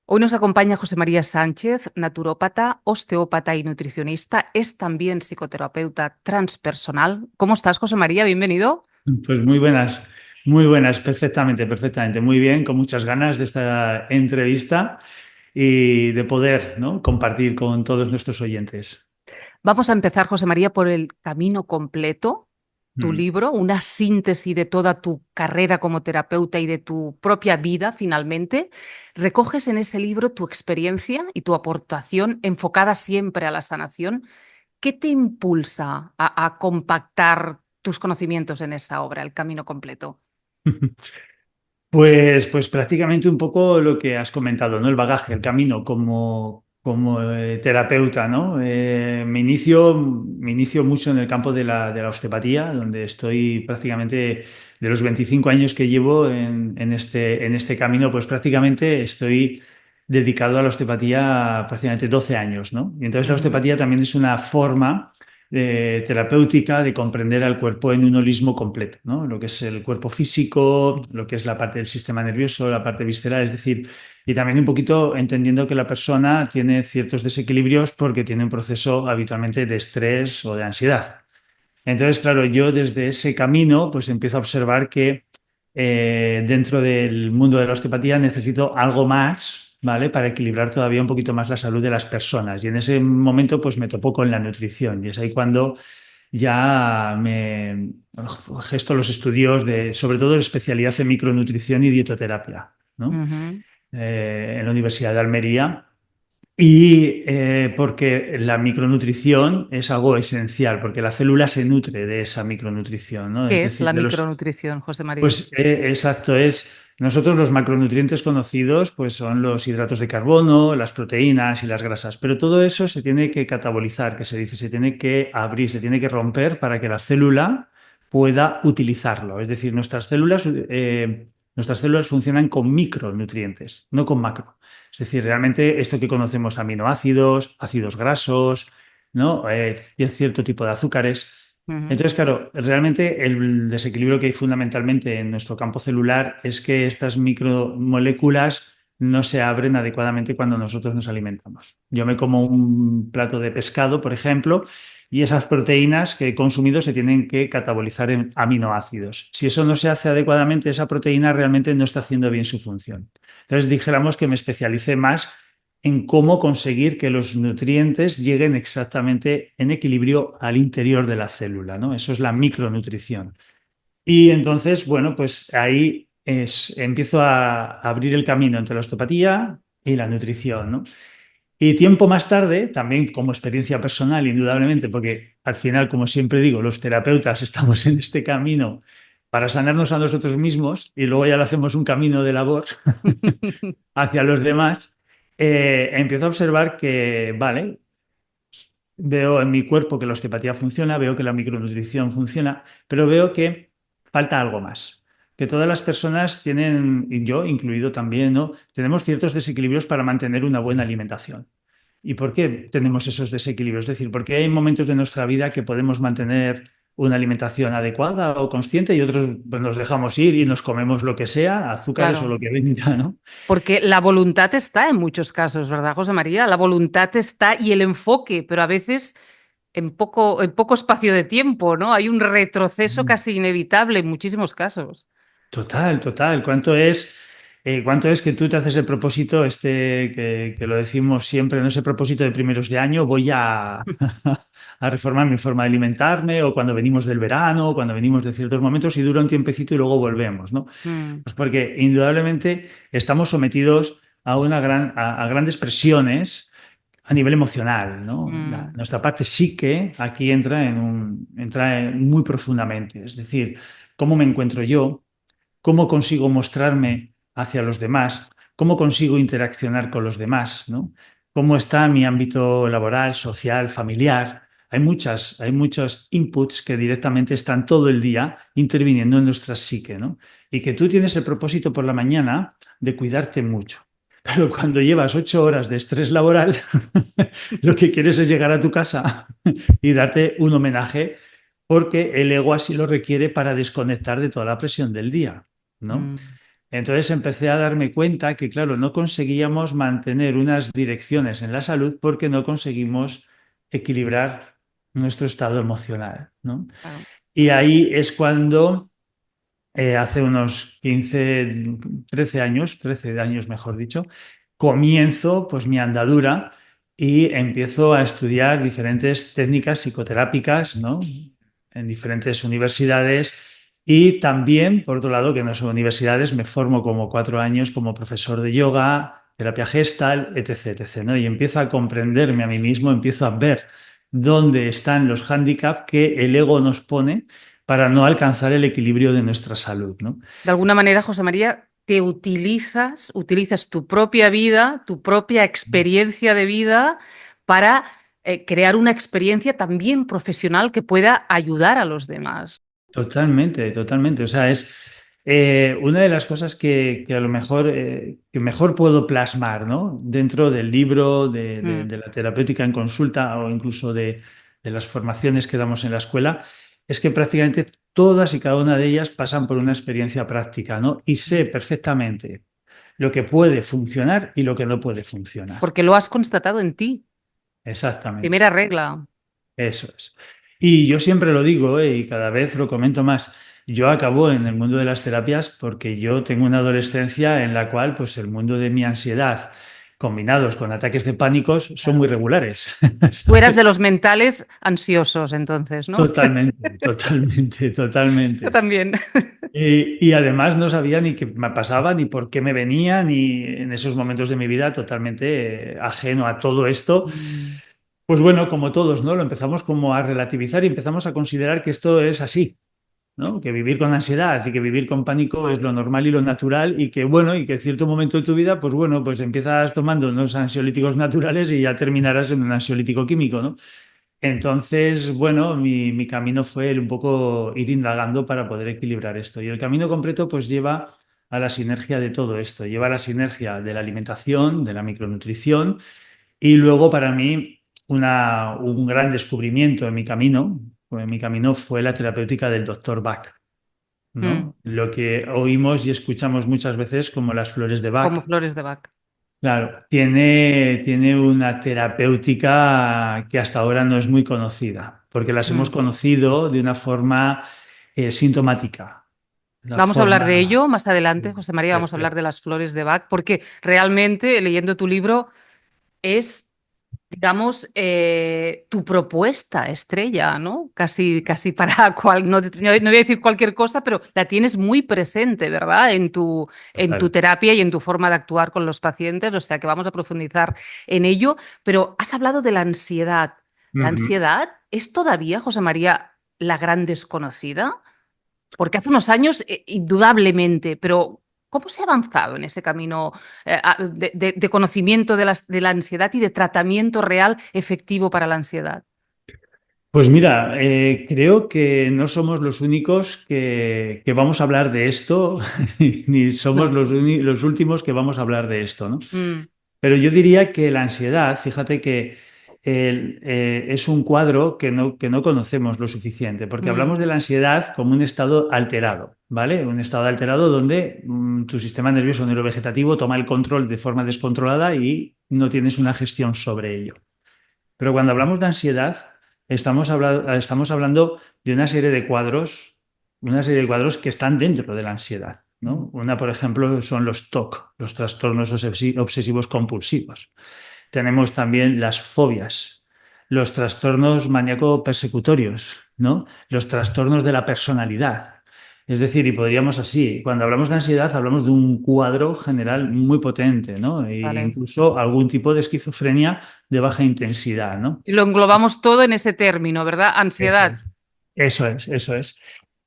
Hoy nos acompaña José María Sánchez, naturópata, osteópata y nutricionista. Es también psicoterapeuta transpersonal. ¿Cómo estás, José María? Bienvenido. Pues muy buenas, perfectamente, perfectamente. Muy bien, con muchas ganas de esta entrevista y de poder, ¿no?, compartir con todos nuestros oyentes. Vamos a empezar, José María, por el camino completo, tu Mm. libro, una síntesis de toda tu carrera como terapeuta y de tu propia vida, finalmente. Recoges en ese libro tu experiencia y tu aportación enfocada siempre a la sanación. ¿Qué te impulsa a compactar tus conocimientos en esa obra, El camino completo? Pues prácticamente un poco lo que has comentado, ¿no? El bagaje, el camino como terapeuta, ¿no? Me inicio mucho en el campo de la osteopatía, donde estoy prácticamente de los 25 años que llevo en este camino, pues prácticamente estoy dedicado a la osteopatía prácticamente 12 años, ¿no? Y entonces la Ujú. osteopatía también es una forma terapéutica de comprender al cuerpo en un holismo completo, ¿no? Lo que es el cuerpo físico, lo que es la parte del sistema nervioso, la parte visceral, es decir, y también un poquito entendiendo que la persona tiene ciertos desequilibrios porque tiene un proceso habitualmente de estrés o de ansiedad. Entonces, claro, yo desde ese camino pues empiezo a observar que dentro del mundo de la osteopatía necesito algo más, ¿vale? Para equilibrar todavía un poquito más la salud de las personas. Y en ese momento pues me topo con la nutrición y es ahí cuando ya me gesto los estudios de, sobre todo, de especialidad en micronutrición y dietoterapia, ¿no? Ujú. En la Universidad de Almería. Y porque la micronutrición es algo esencial, porque la célula se nutre de esa micronutrición, ¿no? Es ¿Qué es decir, la micronutrición, José María? pues exacto, nosotros los macronutrientes conocidos, pues son los hidratos de carbono, las proteínas y las grasas, pero todo eso se tiene que catabolizar, que se dice, se tiene que abrir, se tiene que romper para que la célula pueda utilizarlo. Es decir, nuestras células funcionan con micronutrientes, no con macro. Es decir, realmente esto que conocemos, aminoácidos, ácidos grasos, ¿no? Cierto tipo de azúcares. Ujú. Entonces, claro, realmente el desequilibrio que hay fundamentalmente en nuestro campo celular es que estas micromoléculas no se abren adecuadamente cuando nosotros nos alimentamos. Yo me como un plato de pescado, por ejemplo, y esas proteínas que he consumido se tienen que catabolizar en aminoácidos. Si eso no se hace adecuadamente, esa proteína realmente no está haciendo bien su función. Entonces, dijéramos que me especialicé más en cómo conseguir que los nutrientes lleguen exactamente en equilibrio al interior de la célula, ¿no? Eso es la micronutrición. Y entonces, bueno, pues ahí empiezo a abrir el camino entre la osteopatía y la nutrición, ¿no? Y tiempo más tarde, también como experiencia personal, indudablemente, porque al final, como siempre digo, los terapeutas estamos en este camino para sanarnos a nosotros mismos y luego ya lo hacemos un camino de labor hacia los demás, empiezo a observar que, vale, veo en mi cuerpo que la osteopatía funciona, veo que la micronutrición funciona, pero veo que falta algo más. Que todas las personas tienen, y yo incluido también, ¿no? Tenemos ciertos desequilibrios para mantener una buena alimentación. ¿Y por qué tenemos esos desequilibrios? Es decir, porque hay momentos de nuestra vida que podemos mantener una alimentación adecuada o consciente y otros pues, nos dejamos ir y nos comemos lo que sea, azúcares o Claro, lo que venga, ¿no? porque la voluntad está en muchos casos, ¿verdad, José María? La voluntad está y el enfoque, pero a veces en poco espacio de tiempo, ¿no? Hay un retroceso casi inevitable en muchísimos casos. Total, total. ¿Cuánto es que tú te haces el propósito, que lo decimos siempre, no ese propósito de primeros de año, voy a reformar mi forma de alimentarme, o cuando venimos del verano, o cuando venimos de ciertos momentos y dura un tiempecito y luego volvemos, ¿no? Mm, Pues porque indudablemente estamos sometidos a grandes presiones a nivel emocional, ¿no? mm. Nuestra parte psique aquí entra muy profundamente. Es decir, ¿cómo me encuentro yo? ¿Cómo consigo mostrarme hacia los demás? ¿Cómo consigo interaccionar con los demás? ¿No? ¿Cómo está mi ámbito laboral, social, familiar? Hay muchos inputs que directamente están todo el día interviniendo en nuestra psique, ¿no? Y que tú tienes el propósito por la mañana de cuidarte mucho. Pero cuando llevas 8 horas de estrés laboral, lo que quieres es llegar a tu casa y darte un homenaje porque el ego así lo requiere para desconectar de toda la presión del día, ¿no? Mm. Entonces empecé a darme cuenta que, claro, no conseguíamos mantener unas direcciones en la salud porque no conseguimos equilibrar nuestro estado emocional, ¿no? Claro. Y ahí es cuando hace unos 15, 13 años, 13 años mejor dicho, comienzo pues mi andadura y empiezo a estudiar diferentes técnicas psicoterápicas, ¿no? En diferentes universidades y también, por otro lado, que no son universidades, me formo como 4 años como profesor de yoga, terapia gestal, etc., etc., ¿no? Y empiezo a comprenderme a mí mismo, empiezo a ver dónde están los hándicaps que el ego nos pone para no alcanzar el equilibrio de nuestra salud, ¿no? De alguna manera, José María, te utilizas tu propia vida, tu propia experiencia de vida para crear una experiencia también profesional que pueda ayudar a los demás. Totalmente, totalmente. O sea, es una de las cosas que a lo mejor, que mejor puedo plasmar, ¿no? Dentro del libro, Mm. de la terapéutica en consulta o incluso de las formaciones que damos en la escuela, es que prácticamente todas y cada una de ellas pasan por una experiencia práctica, ¿no? Y sé perfectamente lo que puede funcionar y lo que no puede funcionar. Porque lo has constatado en ti. Exactamente. Primera regla. Eso es. Y yo siempre lo digo, y cada vez lo comento más. Yo acabo en el mundo de las terapias porque yo tengo una adolescencia en la cual, pues, el mundo de mi ansiedad, combinados con ataques de pánicos, son muy Claro. regulares. Tú eras de ¿Sabes? los mentales ansiosos, entonces, ¿no? Totalmente, totalmente, Yo totalmente. también. Y además no sabía ni qué me pasaba, ni por qué me venía, ni en esos momentos de mi vida totalmente ajeno a todo esto. Mm. Pues bueno, como todos, ¿no? Lo empezamos como a relativizar y empezamos a considerar que esto es así, ¿no? Que vivir con ansiedad y que vivir con pánico es lo normal y lo natural y que bueno, y que en cierto momento de tu vida, pues bueno, pues empiezas tomando unos ansiolíticos naturales y ya terminarás en un ansiolítico químico, ¿no? Entonces, bueno, mi camino fue un poco ir indagando para poder equilibrar esto. Y el camino completo pues lleva a la sinergia de todo esto, lleva a la sinergia de la alimentación, de la micronutrición y luego para mí un gran descubrimiento en mi camino fue la terapéutica del doctor Bach, Mm. ¿no? Lo que oímos y escuchamos muchas veces como las flores de Como Bach. flores de Bach. Claro, tiene una terapéutica que hasta ahora no es muy conocida, porque las hemos Mm. conocido de una forma sintomática. La Vamos a hablar de forma... ello más adelante, José María, vamos a hablar de las flores de Bach, porque realmente, leyendo tu libro, es, digamos, tu propuesta estrella, ¿no? Casi, casi para cual, no, no voy a decir cualquier cosa, pero la tienes muy presente, ¿verdad? En tu Total. terapia y en tu forma de actuar con los pacientes, o sea que vamos a profundizar en ello, pero has hablado de la ansiedad. ¿La Ujú. ansiedad es todavía, José María, la gran desconocida? Porque hace unos años, indudablemente, pero ¿cómo se ha avanzado en ese camino de conocimiento de la ansiedad y de tratamiento real efectivo para la ansiedad? Pues mira, creo que no somos los únicos que vamos a hablar de esto, ni somos No. los últimos que vamos a hablar de esto, ¿no? Mm. Pero yo diría que la ansiedad, fíjate que es un cuadro que no conocemos lo suficiente, porque Mm. hablamos de la ansiedad como un estado alterado, ¿vale? Un estado alterado donde tu sistema nervioso neurovegetativo toma el control de forma descontrolada y no tienes una gestión sobre ello. Pero cuando hablamos de ansiedad, estamos hablando de una serie de cuadros que están dentro de la ansiedad, ¿no? Una, por ejemplo, son los TOC, los trastornos obsesivos compulsivos. Tenemos también las fobias, los trastornos maníaco-persecutorios, ¿no? Los trastornos de la personalidad. Es decir, y podríamos así, cuando hablamos de ansiedad, hablamos de un cuadro general muy potente, ¿no? E Vale. incluso algún tipo de esquizofrenia de baja intensidad, ¿no? Y lo englobamos todo en ese término, ¿verdad? Eso Ansiedad. es. Eso es, eso es.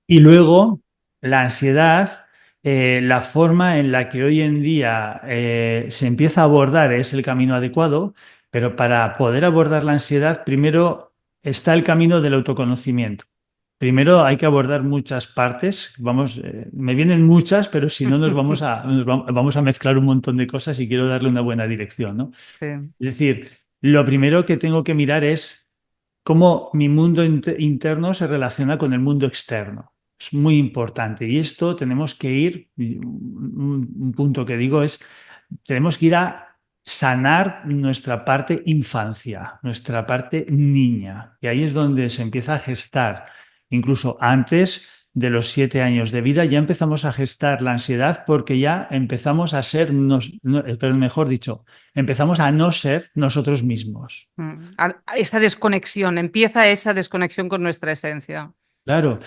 Y luego, la ansiedad, la forma en la que hoy en día se empieza a abordar es el camino adecuado, pero para poder abordar la ansiedad, primero está el camino del autoconocimiento. Primero hay que abordar muchas partes. Vamos, me vienen muchas, pero si no vamos a mezclar un montón de cosas y quiero darle una buena dirección, ¿no? Sí. Es decir, lo primero que tengo que mirar es cómo mi mundo interno se relaciona con el mundo externo. Es muy importante. Y esto tenemos que ir, un punto que digo es, tenemos que ir a sanar nuestra parte infancia, nuestra parte niña. Y ahí es donde se empieza a gestar, incluso antes de los 7 años de vida, ya empezamos a gestar la ansiedad porque ya empezamos a ser, pero mejor dicho, empezamos a no ser nosotros mismos. Esa desconexión, empieza esa desconexión con nuestra esencia. Claro,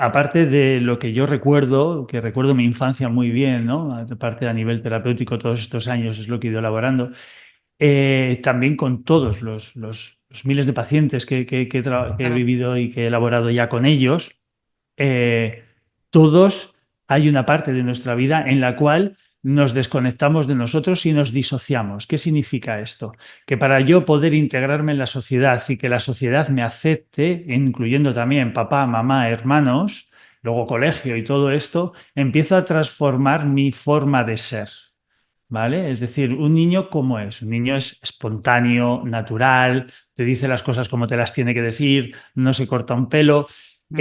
aparte de lo que yo recuerdo, que recuerdo mi infancia muy bien, ¿no? Aparte a nivel terapéutico, todos estos años es lo que he ido elaborando, también con todos los miles de pacientes que he Claro. vivido y que he elaborado ya con ellos, eh, todos hay una parte de nuestra vida en la cual nos desconectamos de nosotros y nos disociamos. ¿Qué significa esto? Que para yo poder integrarme en la sociedad y que la sociedad me acepte, incluyendo también papá, mamá, hermanos, luego colegio y todo esto, empiezo a transformar mi forma de ser. ¿Vale? Es decir, un niño, ¿cómo es? Un niño es espontáneo, natural, te dice las cosas como te las tiene que decir, no se corta un pelo. Mm,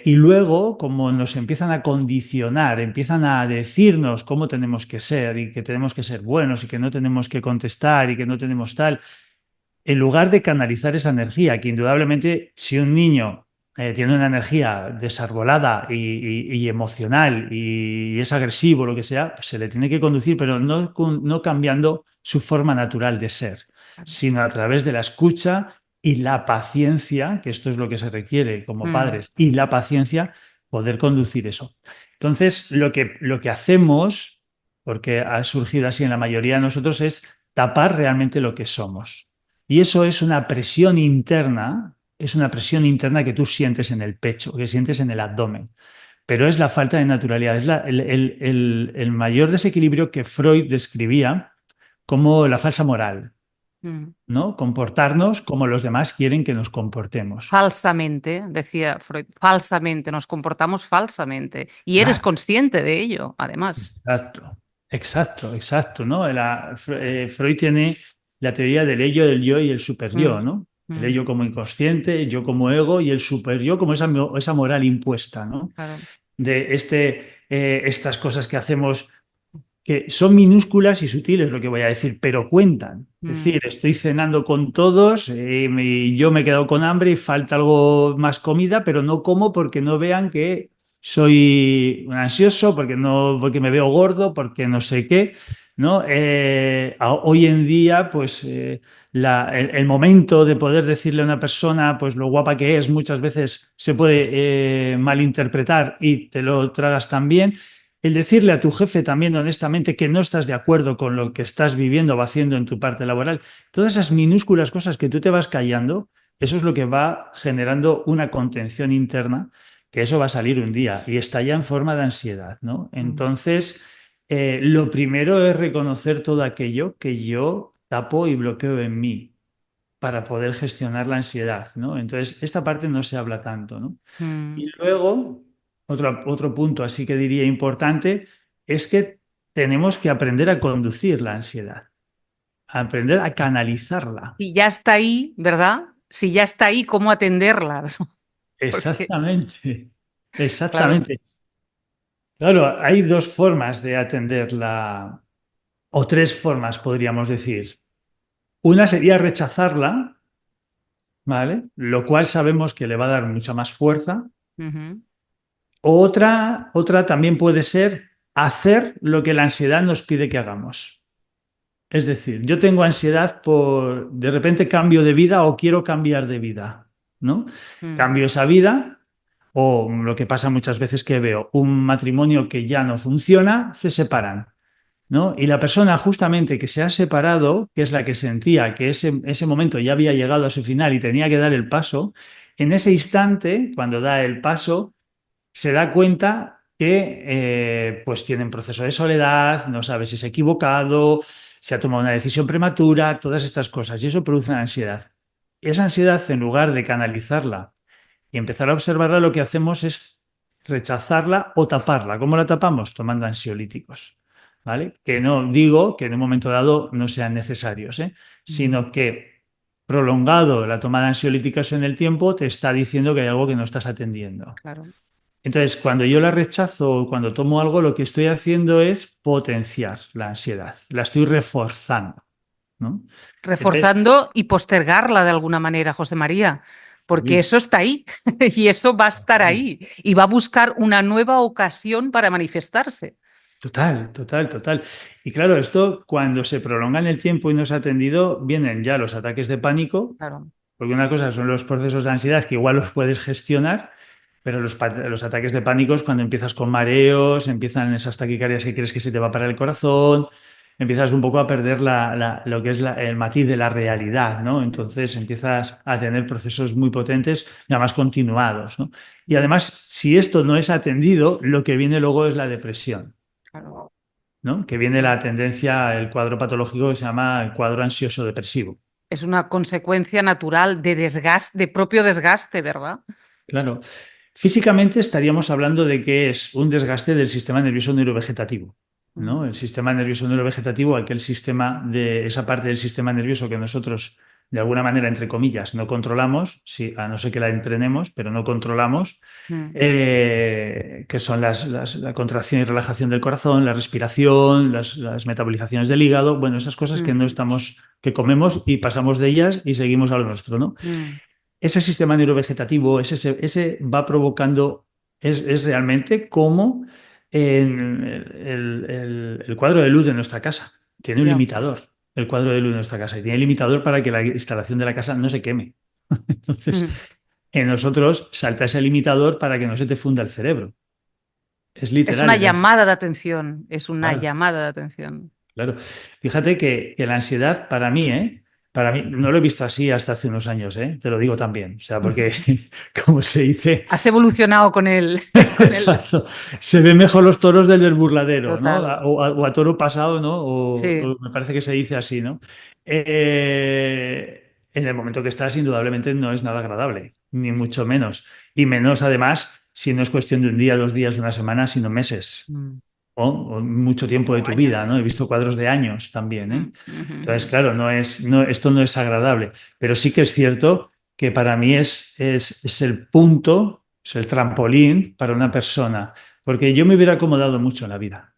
Y luego, como nos empiezan a condicionar, empiezan a decirnos cómo tenemos que ser y que tenemos que ser buenos y que no tenemos que contestar y que no tenemos tal, en lugar de canalizar esa energía, que indudablemente si un niño tiene una energía desarbolada y emocional y es agresivo, lo que sea, pues se le tiene que conducir, pero no cambiando su forma natural de ser, claro. sino a través de la escucha y la paciencia, que esto es lo que se requiere como Mm, padres, y la paciencia, poder conducir eso. Entonces, lo que hacemos, porque ha surgido así en la mayoría de nosotros, es tapar realmente lo que somos. Y eso es una presión interna que tú sientes en el pecho, que sientes en el abdomen. Pero es la falta de naturalidad, es el mayor desequilibrio que Freud describía como la falsa moral, mm. ¿no? Comportarnos como los demás quieren que nos comportemos. Falsamente, decía Freud, falsamente, nos comportamos falsamente. Y eres Claro. consciente de ello, además. Exacto, exacto, exacto, ¿no? Freud tiene la teoría del ello, del yo y el superyo, Mm, ¿no? El mm, ello como inconsciente, el yo como ego y el superyo como esa moral impuesta, ¿no? claro. De estas cosas que hacemos que son minúsculas y sutiles, lo que voy a decir, pero cuentan. Es Mm, decir, estoy cenando con todos, yo me he quedado con hambre y falta algo más comida, pero no como porque no vean que soy un ansioso, porque me veo gordo, porque no sé qué, ¿no? Hoy en día, pues el momento de poder decirle a una persona, pues lo guapa que es, muchas veces se puede malinterpretar y te lo tragas también. El decirle a tu jefe también honestamente que no estás de acuerdo con lo que estás viviendo o haciendo en tu parte laboral, todas esas minúsculas cosas que tú te vas callando, eso es lo que va generando una contención interna, que eso va a salir un día y está ya en forma de ansiedad, ¿no? mm, Entonces, lo primero es reconocer todo aquello que yo tapo y bloqueo en mí para poder gestionar la ansiedad, ¿no? Entonces, esta parte no se habla tanto, ¿no? mm. Y luego, otro punto así que diría importante es que tenemos que aprender a conducir la ansiedad, a aprender a canalizarla. Si ya está ahí, ¿verdad? Si ya está ahí, ¿cómo atenderla? Porque, Exactamente, claro. exactamente. Claro, hay dos formas de atenderla, o tres formas podríamos decir. Una sería rechazarla, ¿vale? Lo cual sabemos que le va a dar mucha más fuerza. Ujú, Otra también puede ser hacer lo que la ansiedad nos pide que hagamos. Es decir, yo tengo ansiedad por de repente cambio de vida o quiero cambiar de vida, ¿no? mm, Cambio esa vida o lo que pasa muchas veces que veo, un matrimonio que ya no funciona, se separan, ¿no? Y la persona justamente que se ha separado, que es la que sentía que ese momento ya había llegado a su final y tenía que dar el paso, en ese instante, cuando da el paso, se da cuenta que pues tiene un proceso de soledad, no sabe si se ha equivocado, se ha tomado una decisión prematura, todas estas cosas, y eso produce una ansiedad. Y esa ansiedad, en lugar de canalizarla y empezar a observarla, lo que hacemos es rechazarla o taparla. ¿Cómo la tapamos? Tomando ansiolíticos. ¿Vale? Que no digo que en un momento dado no sean necesarios, mm, sino que prolongado la toma de ansiolíticos en el tiempo te está diciendo que hay algo que no estás atendiendo. claro. Entonces, cuando yo la rechazo o cuando tomo algo, lo que estoy haciendo es potenciar la ansiedad, la estoy reforzando, ¿no? Entonces, Reforzando y postergarla de alguna manera, José María, porque uy, eso está ahí y eso va a estar total, ahí y va a buscar una nueva ocasión para manifestarse. total, total, total. Y claro, esto cuando se prolonga en el tiempo y no se ha atendido, vienen ya los ataques de pánico, Claro. porque una cosa son los procesos de ansiedad que igual los puedes gestionar, pero los ataques de pánico es cuando empiezas con mareos, empiezan esas taquicardias que crees que se te va a parar el corazón, empiezas un poco a perder lo que es el matiz de la realidad, ¿no? Entonces empiezas a tener procesos muy potentes y además continuados, ¿no? Y Mm, además, si esto no es atendido, lo que viene luego es la depresión, claro. ¿no? Que viene Mm. la tendencia, el cuadro patológico que se llama el cuadro ansioso depresivo. Es una consecuencia natural de desgaste, de propio desgaste, ¿verdad? Claro. Físicamente estaríamos hablando de que es un desgaste del sistema nervioso neurovegetativo, Mm, ¿no? El sistema nervioso neurovegetativo, aquel sistema de esa parte del sistema nervioso que nosotros, de alguna manera, entre comillas, no controlamos, sí, a no ser que la entrenemos, pero no controlamos, mm, que son la contracción y relajación del corazón, la respiración, las metabolizaciones del hígado, bueno, esas cosas que mm, no estamos, que comemos y pasamos de ellas y seguimos a lo nuestro, ¿no? mm. Ese sistema neurovegetativo, ese va provocando, es realmente como el cuadro de luz de nuestra casa. Tiene un Ya. limitador, el cuadro de luz de nuestra casa, y tiene limitador para que la instalación de la casa no se queme. Entonces, Mm. en nosotros salta ese limitador para que no se te funda el cerebro. Es Es literal, una es así. llamada de atención, es una Claro. llamada de atención. Claro. Fíjate que la ansiedad para mí, ¿eh? Para mí, no lo he visto así hasta hace unos años, ¿eh? Te lo digo también. O sea, porque, como se dice, Has evolucionado con él, con el exacto, se ven mejor los toros del burladero, ¿no? total. O a toro pasado, ¿no? Sí, O me parece que se dice así, ¿no? En el momento que estás, indudablemente no es nada agradable, ni mucho menos. Y menos, además, si no es cuestión de un día, 2 días, una semana, sino meses mm, o mucho tiempo de o tu años. vida, ¿no? He visto cuadros de años también, ¿eh? Mm, Entonces, ujú, claro, esto no es agradable, pero sí que es cierto que para mí es el punto, es el trampolín para una persona, porque yo me hubiera acomodado mucho en la vida.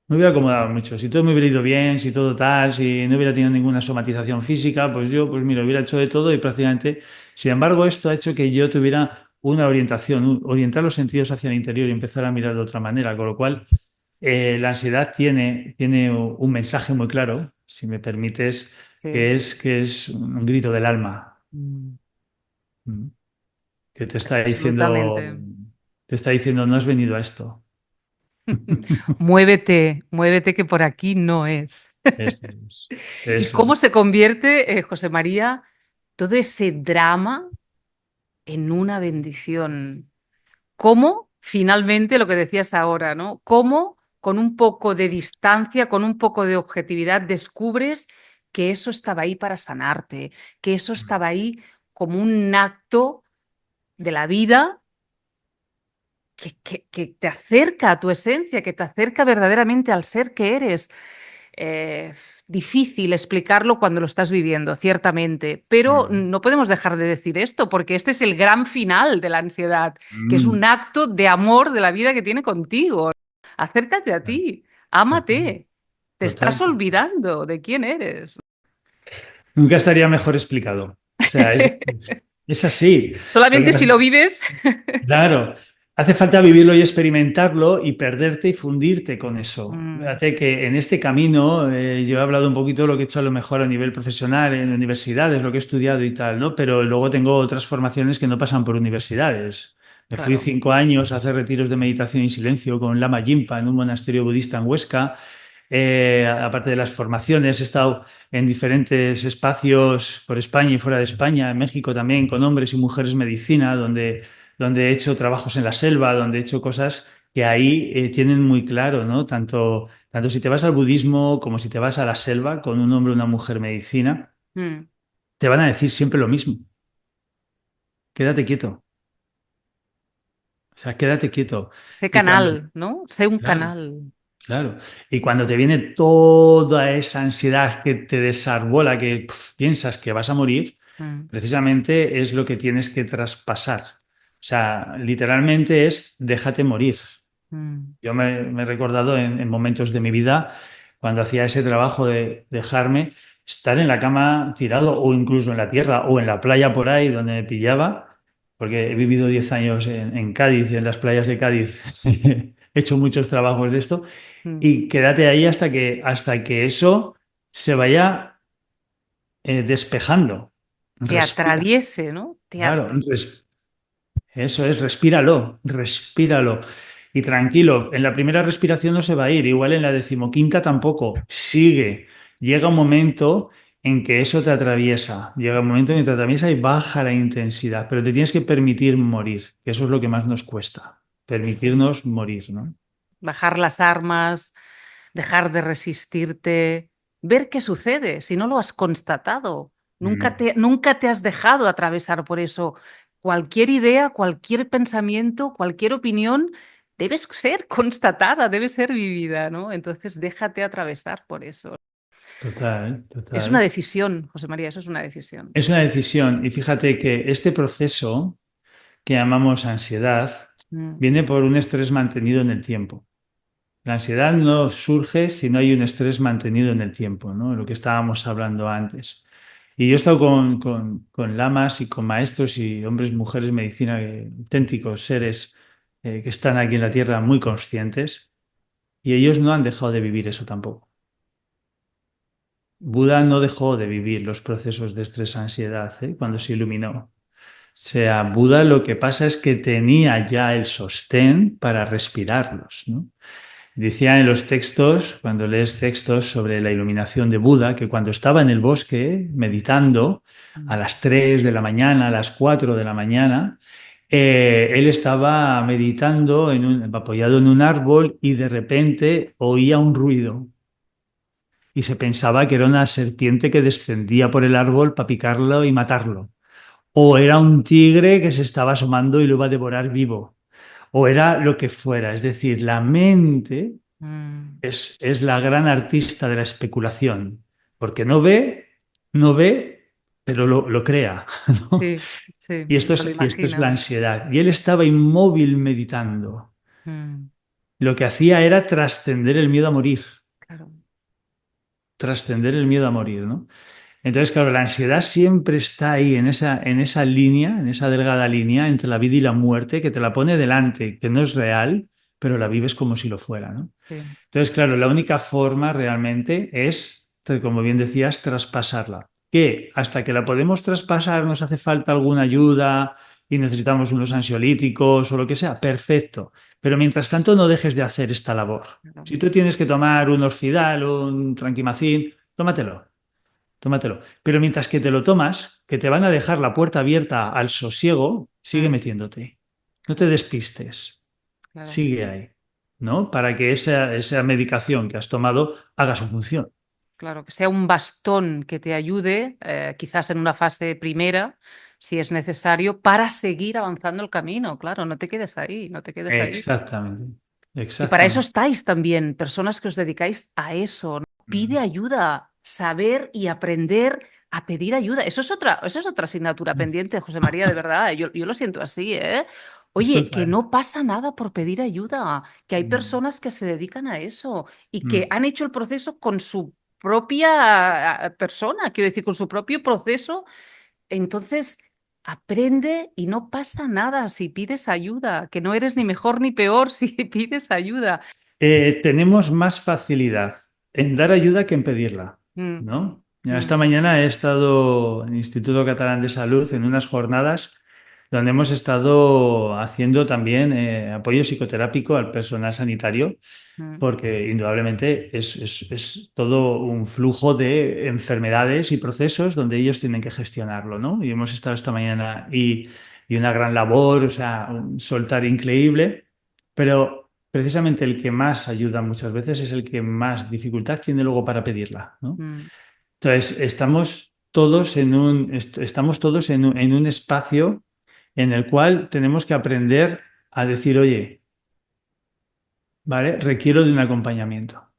Me hubiera acomodado mucho. Si todo me hubiera ido bien, si todo tal, si no hubiera tenido ninguna somatización física, pues yo, pues mira, hubiera hecho de todo y prácticamente. Sin embargo, esto ha hecho que yo tuviera una orientación, orientar los sentidos hacia el interior y empezar a mirar de otra manera, con lo cual la ansiedad tiene un mensaje muy claro, si me permites, sí, que es un grito del alma, mm, ¿m? Que absolutamente. te está diciendo, no has venido a esto. Muévete, muévete que por aquí no es. Eso es. ¿Y Eso cómo es. se convierte, José María, todo ese drama en una bendición? ¿Cómo finalmente lo que decías ahora, ¿no? ¿Cómo con un poco de distancia, con un poco de objetividad, descubres que eso estaba ahí para sanarte, que eso estaba ahí como un acto de la vida que te acerca a tu esencia, que te acerca verdaderamente al ser que eres? eh, Difícil explicarlo cuando lo estás viviendo, ciertamente, pero Mm. no podemos dejar de decir esto, porque este es el gran final de la ansiedad, que es un Mm. acto de amor de la vida que tiene contigo. Acércate a ti, Total, ámate, te total, estás total. olvidando de quién eres. Nunca estaría mejor explicado. O sea, es así. Lo que Solamente si pasa- lo vives. Claro, hace falta vivirlo y experimentarlo y perderte y fundirte con eso. Mm, Fíjate que en este camino yo he hablado un poquito de lo que he hecho a lo mejor a nivel profesional en universidades, lo que he estudiado y tal, ¿no? Pero luego tengo otras formaciones que no pasan por universidades. Me fui claro. 5 años a hacer retiros de meditación y silencio con Lama Yinpa en un monasterio budista en Huesca. Aparte de las formaciones, he estado en diferentes espacios por España y fuera de España, en México también, con hombres y mujeres medicina, donde he hecho trabajos en la selva, donde he hecho cosas que ahí tienen muy claro, ¿no? Tanto si te vas al budismo como si te vas a la selva con un hombre o una mujer medicina, Mm. te van a decir siempre lo mismo. Quédate quieto. O sea, quédate quieto. Sé Y cuando, canal, ¿no? Sé un claro, canal. claro. Y cuando te viene toda esa ansiedad que te desarbola, que piensas que vas a morir, Mm, precisamente es lo que tienes que traspasar. sea, literalmente es déjate morir. mm, Yo me he recordado en momentos de mi vida cuando hacía ese trabajo de dejarme estar en la cama tirado o incluso en la tierra o en la playa por ahí donde me pillaba, porque he vivido 10 años en Cádiz y en las playas de Cádiz he hecho muchos trabajos de esto mm. y quédate ahí hasta que eso se vaya despejando. Te Respira, atraviese, ¿no? claro, eso es, respíralo, respíralo. Y tranquilo, en la primera respiración no se va a ir, igual en la decimoquinta tampoco. Sigue. Llega un momento en que eso te atraviesa. Llega un momento en que te atraviesa y baja la intensidad, pero te tienes que permitir morir, que eso es lo que más nos cuesta. Sí. Permitirnos morir, ¿no? Bajar las armas, dejar de resistirte, ver qué sucede si no lo has constatado. Mm, Nunca te has dejado atravesar por eso. Cualquier idea, cualquier pensamiento, cualquier opinión debe ser constatada, debe ser vivida, ¿no? Entonces déjate atravesar por eso. total, Es una total. decisión, José María, eso es una decisión. Es una decisión y fíjate que este proceso que llamamos ansiedad Mm, viene por un estrés mantenido en el tiempo. La ansiedad no surge si no hay un estrés mantenido en el tiempo, ¿no? Lo que estábamos hablando antes. Y yo he estado con lamas y con maestros y hombres, mujeres, medicina, auténticos seres que están aquí en la Tierra muy conscientes y ellos no han dejado de vivir eso tampoco. Buda no dejó de vivir los procesos de estrés-ansiedad, cuando se iluminó. O sea, Buda lo que pasa es que tenía ya el sostén para respirarlos, ¿no? Decía en los textos, cuando lees textos sobre la iluminación de Buda, que cuando estaba en el bosque meditando a mm, las 3 de la mañana, a las 4 de la mañana, él estaba meditando apoyado en un árbol y de repente oía un ruido y se pensaba que era una serpiente que descendía por el árbol para picarlo y matarlo. O era un tigre que se estaba asomando y lo iba a devorar vivo. O era lo que fuera. Es decir, la mente mm. es la gran artista de la especulación, porque no ve, pero lo crea, ¿no? Sí, sí, Y esto se lo es la imagina. ansiedad. Y él estaba inmóvil meditando. Mm, Lo que hacía era trascender el miedo a morir, claro. trascender el miedo a morir, ¿no? Entonces, claro, la ansiedad siempre está ahí, en esa línea, en esa delgada línea entre la vida y la muerte, que te la pone delante, que no es real, pero la vives como si lo fuera, ¿no? Sí. Entonces, claro, la única forma realmente es, como bien decías, traspasarla. Que hasta que la podemos traspasar nos hace falta alguna ayuda y necesitamos unos ansiolíticos o lo que sea, perfecto. Pero mientras tanto no dejes de hacer esta labor. Claro. Si tú tienes que tomar un Orfidal, un Tranquimacín, tómatelo, tómatelo. Pero mientras que te lo tomas, que te van a dejar la puerta abierta al sosiego, sigue Mm, metiéndote. No te despistes, claro. sigue ahí, ¿no? Para que esa medicación que has tomado haga su función. Claro, que sea un bastón que te ayude, quizás en una fase primera, si es necesario, para seguir avanzando el camino. Claro, no te quedes ahí, no te quedes ahí. Exactamente, Y para eso exactamente. estáis también, personas que os dedicáis a eso, ¿no? Pide Mm. ayuda, saber y aprender a pedir ayuda. Eso es otra asignatura pendiente, José María, de verdad. Yo lo siento así, ¿eh? Es Oye, que total. no pasa nada por pedir ayuda, que hay Mm, personas que se dedican a eso y que mm. han hecho el proceso con su propia persona, quiero decir, con su propio proceso. Entonces, aprende y no pasa nada si pides ayuda, que no eres ni mejor ni peor si pides ayuda. Tenemos más facilidad en dar ayuda que en pedirla, Mm, ¿no? Ya esta mm, mañana he estado en el Instituto Catalán de Salud en unas jornadas donde hemos estado haciendo también apoyo psicoterápico al personal sanitario, mm, porque indudablemente es todo un flujo de enfermedades y procesos donde ellos tienen que gestionarlo, ¿no? Y hemos estado esta mañana y una gran labor, o sea, un soltar increíble, pero precisamente el que más ayuda muchas veces es el que más dificultad tiene luego para pedirla, ¿no? mm, Entonces, estamos todos en un espacio en el cual tenemos que aprender a decir, oye, ¿vale? Requiero de un acompañamiento.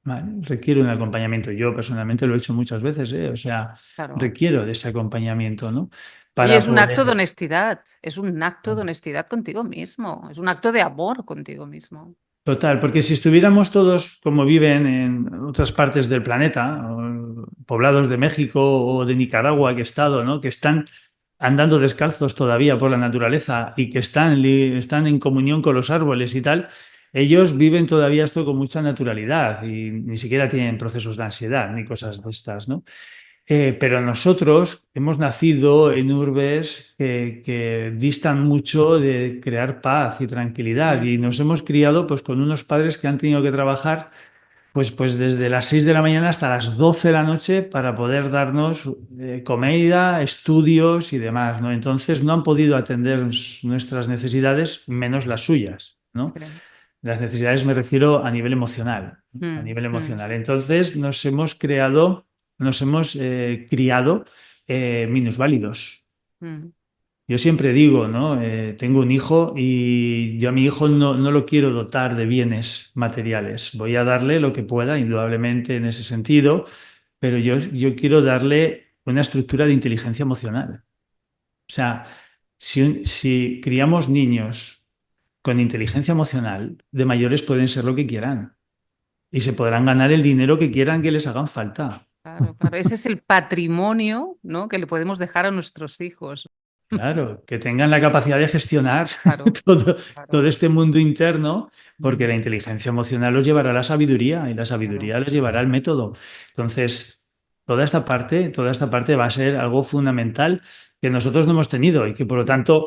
¿Vale? Requiero un acompañamiento. Yo personalmente lo he hecho muchas veces, ¿eh? O sea, claro. requiero de ese acompañamiento, ¿no? Oye, para es un acto de poder... honestidad, es un acto de honestidad contigo mismo, es un acto de amor contigo mismo. Total, porque si estuviéramos todos como viven en otras partes del planeta, o poblados de México o de Nicaragua que he estado, ¿no? Que están andando descalzos todavía por la naturaleza y que están en comunión con los árboles y tal, ellos viven todavía esto con mucha naturalidad y ni siquiera tienen procesos de ansiedad ni cosas de estas, ¿no? Pero nosotros hemos nacido en urbes que distan mucho de crear paz y tranquilidad Mm, y nos hemos criado pues con unos padres que han tenido que trabajar pues desde las 6 de la mañana hasta las 12 de la noche para poder darnos comida, estudios y demás, ¿no? Entonces no han podido atender nuestras necesidades menos las suyas, ¿no? sí. Las necesidades me refiero a nivel emocional, ¿no? A Mm, nivel mm, emocional. Entonces nos hemos criado minusválidos. mm. Yo siempre digo, ¿no? Tengo un hijo y yo a mi hijo no lo quiero dotar de bienes materiales. Voy a darle lo que pueda, indudablemente en ese sentido, pero yo quiero darle una estructura de inteligencia emocional. O sea, si criamos niños con inteligencia emocional, de mayores pueden ser lo que quieran y se podrán ganar el dinero que quieran que les hagan falta. Claro, claro. Ese es el patrimonio, ¿no? Que le podemos dejar a nuestros hijos. Claro, que tengan la capacidad de gestionar Claro, todo, claro. todo este mundo interno, porque Mm, la inteligencia emocional los llevará a la sabiduría y la claro. sabiduría les llevará al método. Entonces, toda esta parte va a ser algo fundamental que nosotros no hemos tenido y que por lo tanto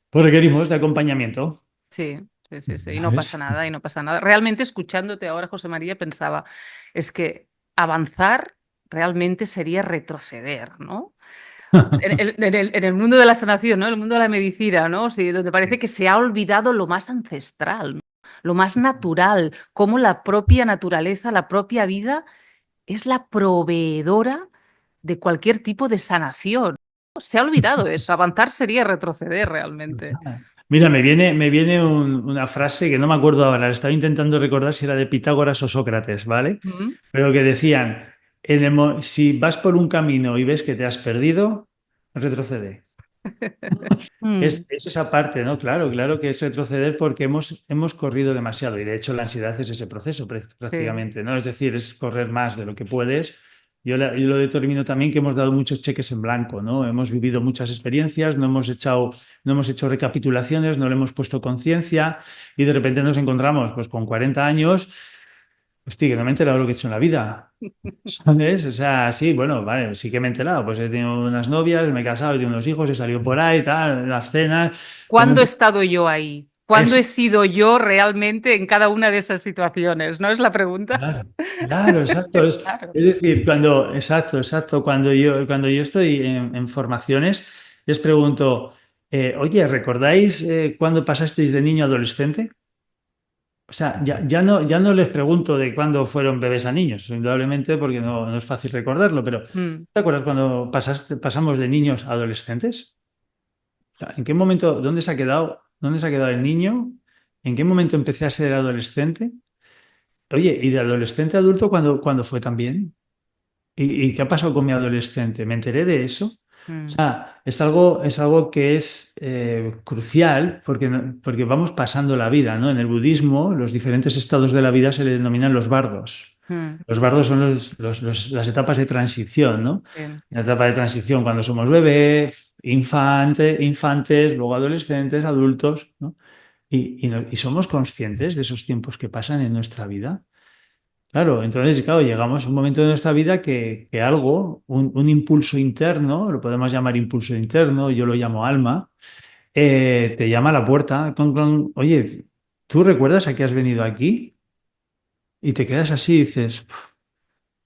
pues requerimos de acompañamiento. Sí, sí, sí, sí. Y no pasa ¿Sabes? nada, y no pasa nada. Realmente escuchándote ahora, José María, pensaba, es que avanzar realmente sería retroceder, ¿no? En el mundo de la sanación, ¿no? El mundo de la medicina, ¿no? Sí, donde parece que se ha olvidado lo más ancestral, ¿no? Lo más natural, cómo la propia naturaleza, la propia vida es la proveedora de cualquier tipo de sanación. Se ha olvidado eso. Avanzar sería retroceder realmente. Mira, me viene una frase que no me acuerdo ahora, la estaba intentando recordar si era de Pitágoras o Sócrates, ¿vale? Mm, Pero que decían, si vas por un camino y ves que te has perdido, retrocede. Es, mm, es esa parte, ¿no? Claro, claro que es retroceder porque hemos corrido demasiado y de hecho la ansiedad es ese proceso sí. prácticamente, ¿no? Es decir, es correr más de lo que puedes. Yo lo determino también que hemos dado muchos cheques en blanco, ¿no? Hemos vivido muchas experiencias, no hemos hecho recapitulaciones, no le hemos puesto conciencia y de repente nos encontramos pues con 40 años, hostia, que no me he enterado de lo que he hecho en la vida. ¿Sabes? O sea, sí, bueno, vale, sí que me he enterado. Pues he tenido unas novias, me he casado, he tenido unos hijos, he salido por ahí, tal, las cenas. Tengo ¿Cuándo he estado yo ahí? ¿Cuándo Es, he sido yo realmente en cada una de esas situaciones? ¿No es la pregunta? claro, claro, exacto. Es, Claro. es decir, exacto. Cuando yo estoy en formaciones, les pregunto, oye, ¿recordáis cuándo pasasteis de niño a adolescente? O sea, ya no les pregunto de cuándo fueron bebés a niños, indudablemente, porque no es fácil recordarlo, pero Mm, ¿te acuerdas cuando pasamos de niños a adolescentes? O sea, ¿en qué momento, dónde se ha quedado el niño? ¿En qué momento empecé a ser adolescente? Oye, ¿y de adolescente a adulto cuándo fue también? ¿Y qué ha pasado con mi adolescente? ¿Me enteré de eso? O mm, sea, es algo que es crucial porque, porque vamos pasando la vida, ¿no? En el budismo, los diferentes estados de la vida se le denominan los bardos. mm, Los bardos son las etapas de transición, ¿no? sí, La etapa de transición cuando somos bebés, infantes, luego adolescentes, adultos, ¿no? Y somos conscientes de esos tiempos que pasan en nuestra vida. Claro, entonces, claro, llegamos a un momento de nuestra vida que algo, un impulso interno, lo podemos llamar impulso interno, yo lo llamo alma, te llama a la puerta oye, ¿tú recuerdas a qué has venido aquí? Y te quedas así y dices,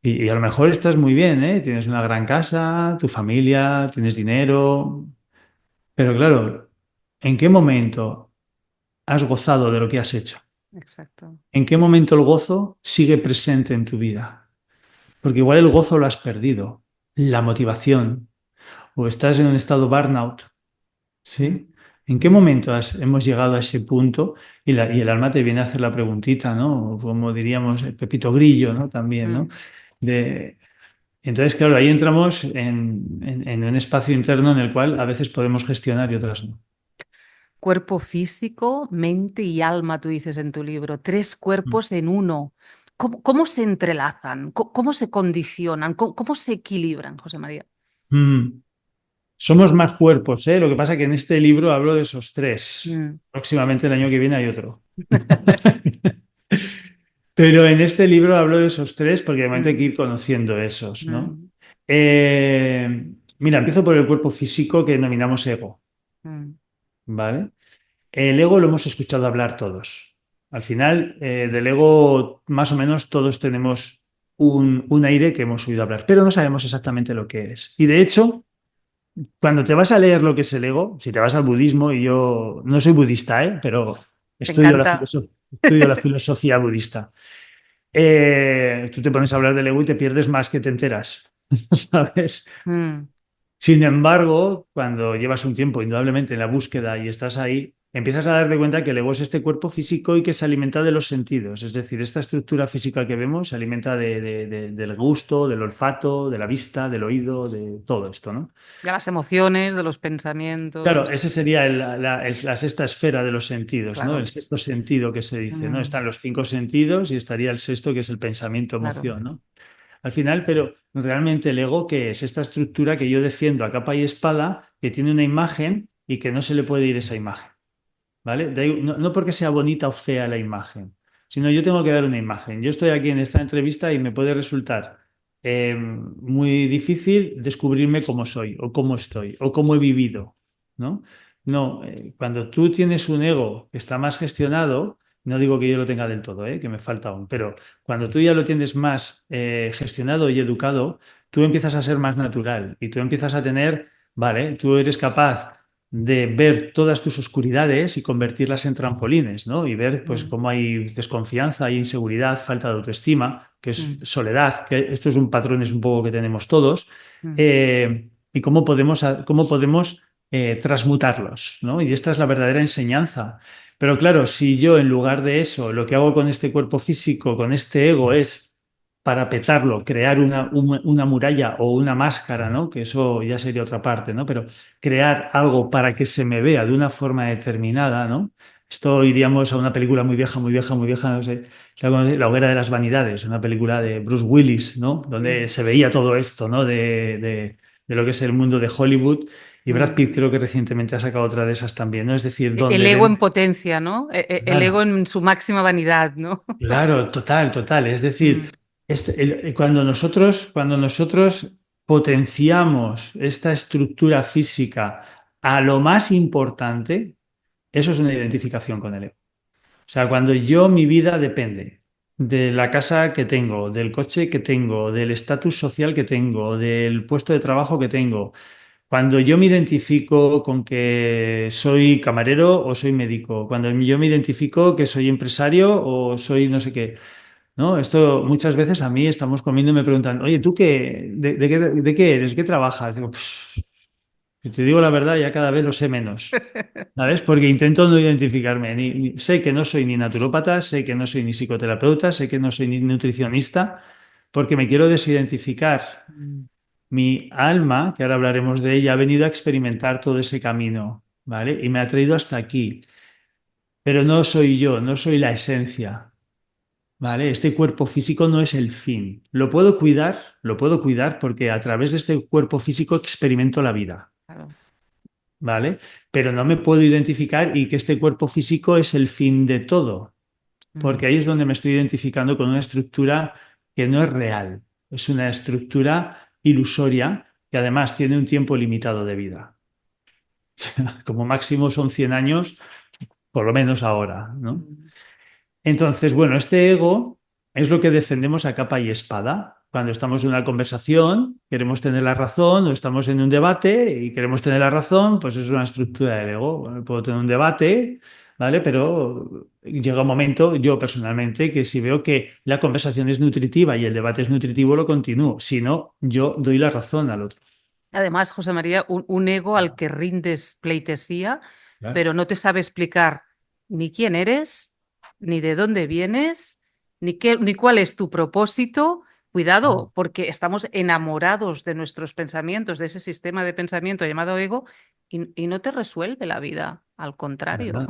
y a lo mejor estás muy bien, ¿eh? Tienes una gran casa, tu familia, tienes dinero, pero claro, ¿en qué momento has gozado de lo que has hecho? exacto. ¿En qué momento el gozo sigue presente en tu vida? Porque igual el gozo lo has perdido, la motivación, o estás en un estado burnout, Mm, ¿sí? ¿En qué momento hemos llegado a ese punto y el alma te viene a hacer la preguntita, ¿no? O como diríamos, el Pepito Grillo, ¿no? También, ¿no? mm, Entonces, claro, ahí entramos en un espacio interno en el cual a veces podemos gestionar y otras no. Cuerpo físico, mente y alma, tú dices en tu libro, tres Mm. cuerpos en uno. ¿Cómo se entrelazan? ¿Cómo se condicionan? ¿Cómo se equilibran, José María? Mm. Somos más cuerpos, ¿eh? Lo que pasa es que en este libro hablo de esos tres. Mm. Próximamente el año que viene hay otro. Pero en este libro hablo de esos tres porque de momento hay que Mm, ir conociendo esos, ¿no? mm, Mira, empiezo por el cuerpo físico que denominamos ego, mm. ¿vale? El ego lo hemos escuchado hablar todos. Al final, del ego, más o menos todos tenemos un aire que hemos oído hablar, pero no sabemos exactamente lo que es. Y de hecho, cuando te vas a leer lo que es el ego, si te vas al budismo, y yo no soy budista, pero Te estudio encanta. estudio la filosofía budista. Tú te pones a hablar del ego y te pierdes más que te enteras, ¿sabes? Mm. Sin embargo, cuando llevas un tiempo indudablemente en la búsqueda y estás ahí, empiezas a darte cuenta que el ego es este cuerpo físico y que se alimenta de los sentidos. Es decir, esta estructura física que vemos se alimenta del gusto, del olfato, de la vista, del oído, de todo esto, ¿no? De las emociones, de los Claro, pensamientos. ese sería la sexta esfera de los sentidos, ¿no? El Claro. sexto sentido que se dice, ¿no? Mm, Están los cinco sentidos y estaría el sexto que es el pensamiento, claro. emoción, ¿no? Al final, pero realmente el ego, ¿qué es? Esta estructura que yo defiendo a capa y espada, que tiene una imagen y que no se le puede ir esa imagen, ¿vale? No porque sea bonita o fea la imagen, sino yo tengo que dar una imagen. Yo estoy aquí en esta entrevista y me puede resultar muy difícil descubrirme cómo soy o cómo estoy o cómo he vivido, ¿no? No, cuando tú tienes un ego que está más gestionado, no digo que yo lo tenga del todo, que me falta aún, pero cuando tú ya lo tienes más gestionado y educado, tú empiezas a ser más natural y tú empiezas a tener, vale, tú eres capaz de ver todas tus oscuridades y convertirlas en trampolines, ¿no? Y ver pues Mm, cómo hay desconfianza, hay inseguridad, falta de autoestima, que es mm, soledad, que esto es un patrón es un poco que tenemos todos, mm. y cómo podemos transmutarlos, ¿no? Y esta es la verdadera enseñanza. Pero claro, si yo en lugar de eso, lo que hago con este cuerpo físico, con este ego, es parapetarlo, crear una muralla o una máscara, ¿no? Que eso ya sería otra parte, ¿no? Pero crear algo para que se me vea de una forma determinada, ¿no? Esto iríamos a una película muy vieja, muy vieja, muy vieja, no sé, ¿la conoces? La hoguera de las vanidades, una película de Bruce Willis, ¿no? Donde Sí. se veía todo esto, ¿no? De lo que es el mundo de Hollywood. Y Brad Mm. Pitt creo que recientemente ha sacado otra de esas también, ¿no? Es decir, El donde ego en ven... potencia, ¿no? El ego Claro, en su máxima vanidad, ¿no? claro, total, total. Es decir, Mm, cuando nosotros potenciamos esta estructura física a lo más importante, eso es una identificación con el ego. O sea, cuando yo mi vida depende de la casa que tengo, del coche que tengo, del estatus social que tengo, del puesto de trabajo que tengo, cuando yo me identifico con que soy camarero o soy médico, cuando yo me identifico que soy empresario o soy no sé qué, ¿no? Esto muchas veces a mí estamos comiendo y me preguntan, oye, ¿tú qué, de qué eres? ¿Qué trabajas? Digo, "Pff, si te digo la verdad, ya cada vez lo sé menos. ¿Sabes? Porque intento no identificarme. Sé que no soy ni naturópata, sé que no soy ni psicoterapeuta, sé que no soy ni nutricionista, porque me quiero desidentificar. mm, Mi alma, que ahora hablaremos de ella, ha venido a experimentar todo ese camino, ¿vale? Y me ha traído hasta aquí. Pero no soy yo, no soy la esencia, ¿vale? Este cuerpo físico no es el fin. Lo puedo cuidar porque a través de este cuerpo físico experimento la vida. claro. ¿Vale? Pero no me puedo identificar y que este cuerpo físico es el fin de todo, Mm. porque ahí es donde me estoy identificando con una estructura que no es real, es una estructura ilusoria que además tiene un tiempo limitado de vida. Como máximo son 100 años, por lo menos ahora, ¿no? Mm. Entonces, bueno, este ego es lo que defendemos a capa y espada. Cuando estamos en una conversación, queremos tener la razón, o estamos en un debate y queremos tener la razón, pues es una estructura del ego. Bueno, puedo tener un debate, ¿vale? Pero llega un momento, yo personalmente, que si veo que la conversación es nutritiva y el debate es nutritivo, lo continúo. Si no, yo doy la razón al otro. Además, José María, un ego al que rindes pleitesía, Claro. pero no te sabe explicar ni quién eres, ni de dónde vienes, ni cuál es tu propósito, Ah, Cuidado, porque estamos enamorados de nuestros pensamientos, de ese sistema de pensamiento llamado ego, y no te resuelve la vida, al para contrario. nada,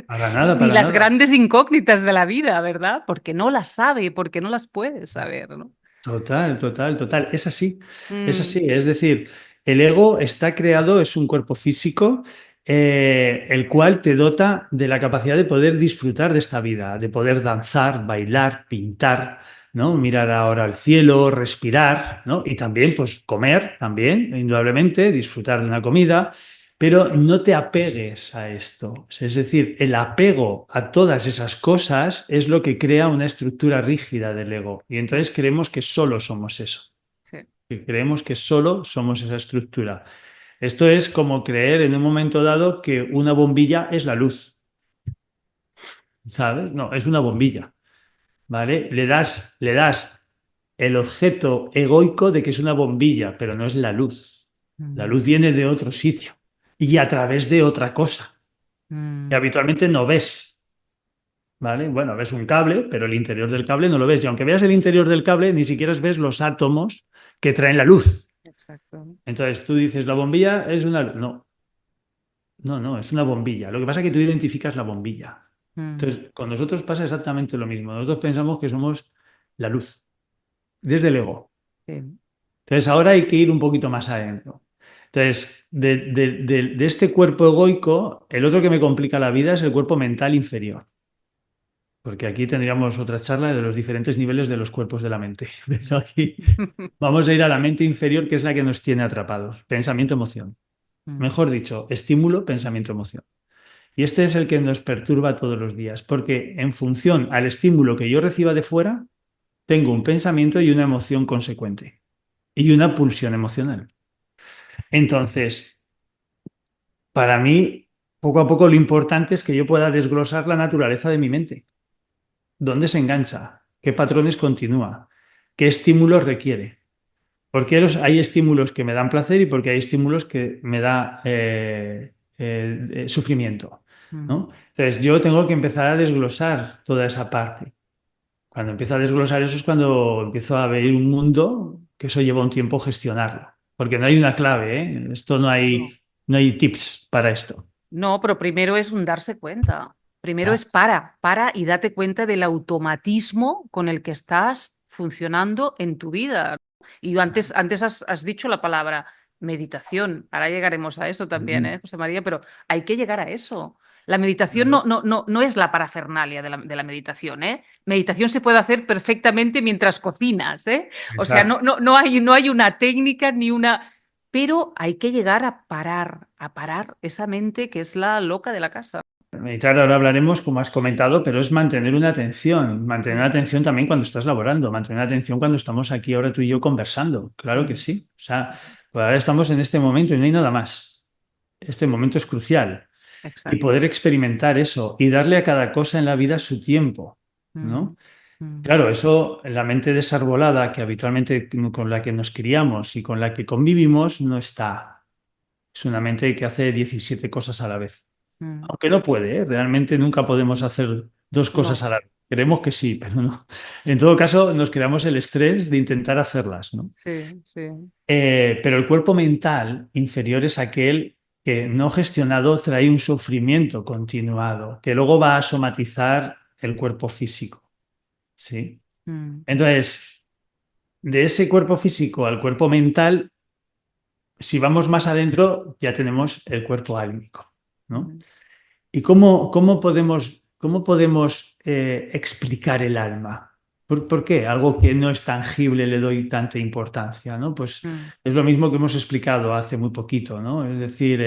para Y nada, ni para las nada. grandes incógnitas de la vida, ¿verdad? Porque no las sabe, porque no las puede saber, ¿no? Total, total, total. Es así, es Mm, así. Es decir, el ego está creado, es un cuerpo físico, el cual te dota de la capacidad de poder disfrutar de esta vida, de poder danzar, bailar, pintar, ¿no? Mirar ahora al cielo, respirar, ¿no? Y también, pues, comer, también, indudablemente, disfrutar de una comida. Pero no te apegues a esto. Es decir, el apego a todas esas cosas es lo que crea una estructura rígida del ego. Y mm, entonces creemos que solo somos eso, sí. que creemos que solo somos esa estructura. Esto es como creer en un momento dado que una bombilla es la luz, ¿sabes? No, es una bombilla, ¿vale? Le das el objeto egoico de que es una bombilla, pero no es la luz. La Mm, luz viene de otro sitio y a través de otra cosa que mm, habitualmente no ves. ¿Vale? Bueno, ves un cable, pero el interior del cable no lo ves. Y aunque veas el interior del cable, ni siquiera ves los átomos que traen la luz. exacto. Entonces tú dices, la bombilla es una luz. No, no, no, es una bombilla. Lo que pasa es que tú identificas la bombilla. Mm, Entonces, con nosotros pasa exactamente lo mismo. Nosotros pensamos que somos la luz, desde el ego. sí. Entonces, ahora hay que ir un poquito más adentro. Entonces, de este cuerpo egoico, el otro que me complica la vida es el cuerpo mental inferior. Porque aquí tendríamos otra charla de los diferentes niveles de los cuerpos de la mente. Pero aquí vamos a ir a la mente inferior, que es la que nos tiene atrapados. Pensamiento, emoción. Mm, Mejor dicho, estímulo, pensamiento, emoción. Y este es el que nos perturba todos los días, porque en función al estímulo que yo reciba de fuera, tengo un pensamiento y una emoción consecuente. Y una pulsión emocional. Entonces, para mí, poco a poco lo importante es que yo pueda desglosar la naturaleza de mi mente. ¿Dónde se engancha? ¿Qué patrones continúa? ¿Qué estímulos requiere? Porque hay estímulos que me dan placer y porque hay estímulos que me da sufrimiento, mm. ¿no? Entonces yo tengo que empezar a desglosar toda esa parte. Cuando empiezo a desglosar eso es cuando empiezo a ver un mundo que eso lleva un tiempo gestionarlo. Porque no hay una clave, ¿eh? Esto No. no hay tips para esto. No, pero primero es un darse cuenta. Primero Ya. es para y date cuenta del automatismo con el que estás funcionando en tu vida. Y antes has dicho la palabra meditación. Ahora llegaremos a eso también, Ujú. ¿eh, José María? Pero hay que llegar a eso. La meditación Claro. no es la parafernalia de la meditación, ¿eh? Meditación se puede hacer perfectamente mientras cocinas, ¿eh? O sea, Exacto. no hay una técnica ni una, pero hay que llegar a parar esa mente que es la loca de la casa. Meditar, ahora hablaremos, como has comentado, pero es mantener una Mm, atención también cuando estás laborando, mantener una atención cuando estamos aquí ahora tú y yo conversando. Claro que mm, sí. O sea, pues ahora estamos en este momento y no hay nada más. Este momento es crucial. Y exacto. poder experimentar eso y darle a cada cosa en la vida su tiempo, Mm, ¿no? mm, Claro, eso, en la mente desarbolada que habitualmente con la que nos criamos y con la que convivimos no está. Es una mente que hace 17 cosas a la vez. mm. Aunque no puede, ¿eh? Realmente nunca podemos hacer dos cosas No, a la vez. Creemos que sí, pero no. En todo caso, nos creamos el estrés de intentar hacerlas, ¿no? sí, sí. Pero el cuerpo mental inferior es aquel que no gestionado trae un sufrimiento continuado, que luego va a somatizar el cuerpo físico, ¿sí? Mm, Entonces, de ese cuerpo físico al cuerpo mental, si vamos más adentro, ya tenemos el cuerpo álmico, ¿no? mm, ¿Y cómo podemos explicar el alma? ¿Por qué? Algo que no es tangible le doy tanta importancia, ¿no? Pues mm, es lo mismo que hemos explicado hace muy poquito, ¿no? Es decir,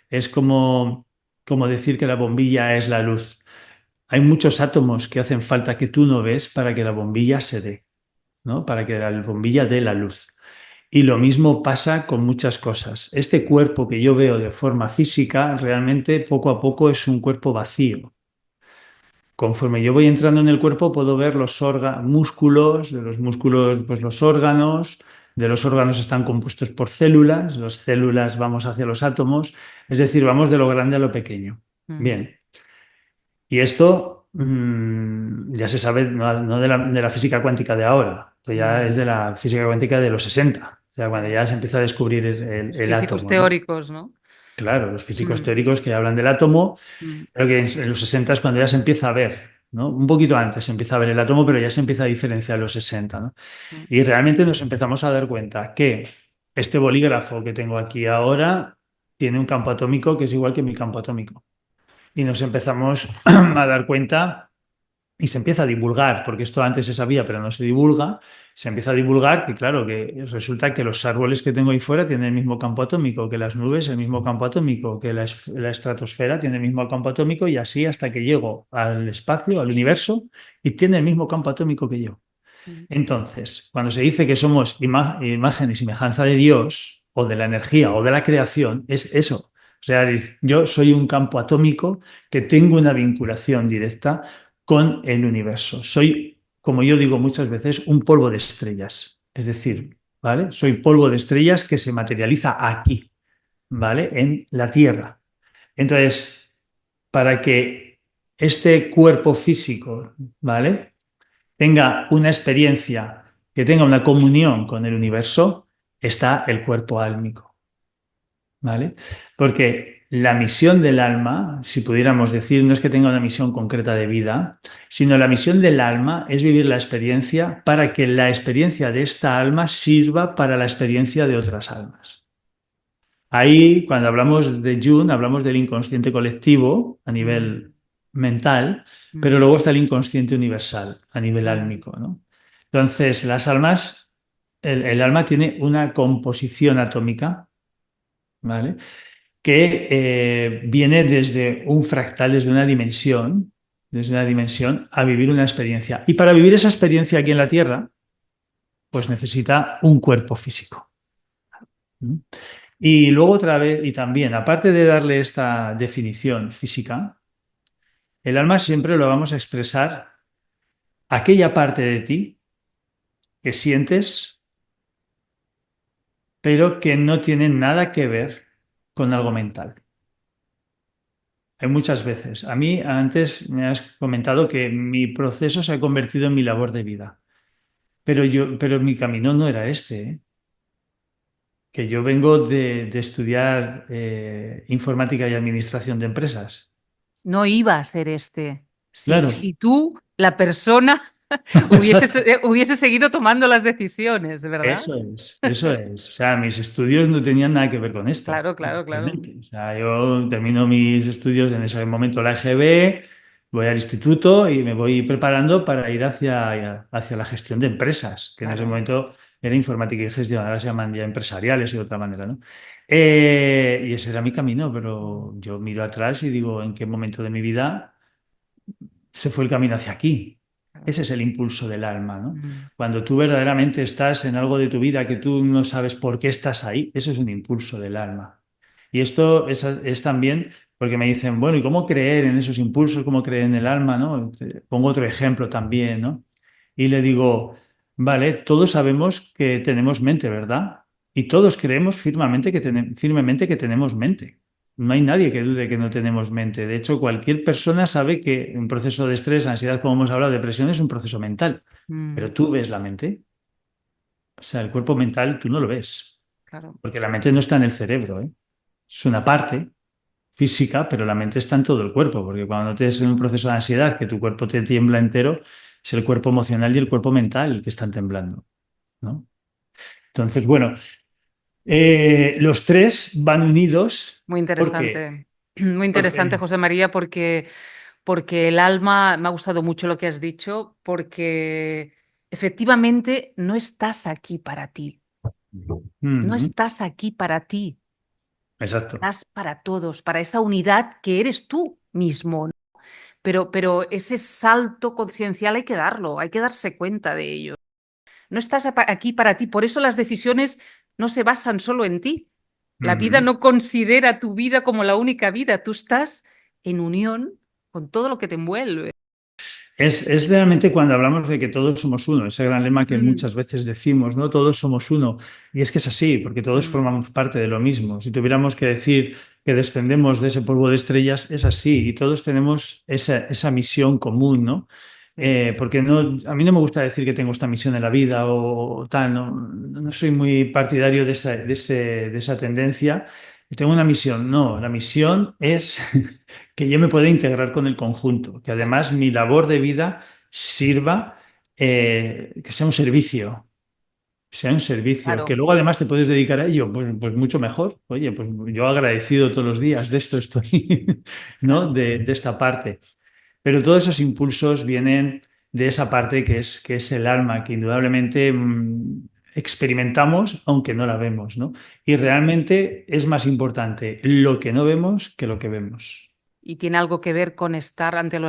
es como decir que la bombilla es la luz. Hay muchos átomos que hacen falta que tú no ves para que la bombilla se dé, ¿no? Para que la bombilla dé la luz. Y lo mismo pasa con muchas cosas. Este cuerpo que yo veo de forma física realmente poco a poco es un cuerpo vacío. Conforme yo voy entrando en el cuerpo puedo ver los músculos, de los músculos pues los órganos, de los órganos están compuestos por células, las células vamos hacia los átomos, es decir, vamos de lo grande a lo pequeño. mm, Bien, y esto ya se sabe no de la física cuántica de ahora. Esto ya Ya. es de la física cuántica de los 60, o sea, Sí. cuando ya se empieza a descubrir Los el físicos átomo, ¿no? teóricos, ¿no? Claro, los físicos Mm, teóricos que hablan del átomo, mm, creo que en los 60 es cuando ya se empieza a ver, ¿no? Un poquito antes se empieza a ver el átomo, pero ya se empieza a diferenciar en los 60, ¿no? mm, Y realmente nos empezamos a dar cuenta que este bolígrafo que tengo aquí ahora tiene un campo atómico que es igual que mi campo atómico. Y nos empezamos a dar cuenta y se empieza a divulgar, porque esto antes se sabía, pero no se divulga, se empieza a divulgar que, claro, que resulta que los árboles que tengo ahí fuera tienen el mismo campo atómico, que las nubes el mismo campo atómico, que la estratosfera tiene el mismo campo atómico y así hasta que llego al espacio, al universo, y tiene el mismo campo atómico que yo. mm, Entonces, cuando se dice que somos imagen y semejanza de Dios, o de la energía, o de la creación, es eso. O sea, yo soy un campo atómico que tengo una vinculación directa con el universo. Soy, como yo digo muchas veces, un polvo de estrellas. Es mm, decir, ¿vale? Soy polvo de estrellas que se materializa aquí, ¿vale? En la Tierra. Entonces, para que este cuerpo físico, ¿vale? tenga una experiencia, que tenga una comunión con el universo, está el cuerpo álmico, ¿vale? Porque la misión del alma, si pudiéramos decir, no es que tenga una misión concreta de vida, sino la misión del alma es vivir la experiencia para que la experiencia de esta alma sirva para la experiencia de otras almas. Ahí, cuando hablamos de Jung, hablamos del inconsciente colectivo a mm, nivel mental, pero mm, luego está el inconsciente universal a nivel mm, álmico, ¿no? Entonces, las almas, el alma tiene una composición atómica, ¿vale? Que viene desde un fractal, desde una dimensión, a vivir una experiencia. Y para vivir esa experiencia aquí en la Tierra, pues necesita un cuerpo físico. ¿Mm? Y luego otra vez, y también, aparte de darle esta definición física, el alma siempre lo vamos a expresar aquella parte de ti que sientes, pero que no tiene nada que ver con algo mental. Hay muchas veces. A mí antes me has comentado que mi proceso se ha convertido en mi labor de vida, pero mi camino no era este, ¿eh? Que yo vengo de estudiar informática y administración de empresas. No iba a ser este. Si Claro. tú, la persona, hubiese seguido tomando las decisiones, ¿verdad? Eso es, eso es. O sea, mis estudios no tenían nada que ver con esto, Claro, claro, claro. realmente. O sea, yo termino mis estudios en ese momento la EGB, voy al instituto y me voy preparando para ir hacia la gestión de empresas, que en ese Claro. momento era informática y gestión, ahora se llaman ya empresariales y de otra manera, ¿no? Y ese era mi camino, pero yo miro atrás y digo, ¿en qué momento de mi vida se fue el camino hacia aquí? Claro. Ese es el impulso del alma, ¿no? Mm, Cuando tú verdaderamente estás en algo de tu vida que tú no sabes por qué estás ahí, eso es un impulso del alma. Y esto es también porque me dicen, bueno, ¿y cómo creer en esos impulsos? ¿Cómo creer en el alma? ¿No? Pongo otro ejemplo también, ¿no? Y le digo, vale, todos sabemos que tenemos mente, ¿verdad? Y todos creemos firmemente que tenemos mente. No hay nadie que dude que no tenemos mente. De hecho, cualquier persona sabe que un proceso de estrés, ansiedad, como hemos hablado, depresión es un proceso mental. mm, Pero tú ves la mente, o sea, el cuerpo mental tú no lo ves, claro. porque la mente no está en el cerebro, ¿eh? Es una parte física, pero la mente está en todo el cuerpo, porque cuando tienes un proceso de ansiedad, que tu cuerpo te tiembla entero, es el cuerpo emocional y el cuerpo mental el que están temblando, ¿no? Entonces, bueno, los tres van unidos Muy porque, interesante. Muy interesante, porque José María, porque el alma, me ha gustado mucho lo que has dicho, porque efectivamente no estás aquí para ti. No Ujú, estás aquí para ti. exacto. Estás para todos, para esa unidad que eres tú mismo, ¿no? Pero ese salto conciencial hay que darlo, hay que darse cuenta de ello. No estás aquí para ti, por eso las decisiones no se basan solo en ti. La vida Ujú. no considera tu vida como la única vida, tú estás en unión con todo lo que te envuelve. Es realmente cuando hablamos de que todos somos uno, ese gran lema que Mm, muchas veces decimos, ¿no? Todos somos uno. Y es que es así, porque todos mm, formamos parte de lo mismo. Si tuviéramos que decir que descendemos de ese polvo de estrellas, es así. Y todos tenemos esa misión común, ¿no? sí, Porque no, a mí no me gusta decir que tengo esta misión en la vida o tal, no, no soy muy partidario de esa tendencia. Tengo una misión, no, la misión es que yo me pueda integrar con el conjunto, que además mi labor de vida sirva, que sea un servicio, que claro. luego además te puedes dedicar a ello, pues mucho mejor. Oye, pues yo agradecido todos los días de esto estoy, ¿no? Claro. De esta parte. Pero todos esos impulsos vienen de esa parte que es el alma, que indudablemente experimentamos aunque no la vemos, ¿no? Y realmente es más importante lo que no vemos que lo que vemos. Y tiene algo que ver con estar, antes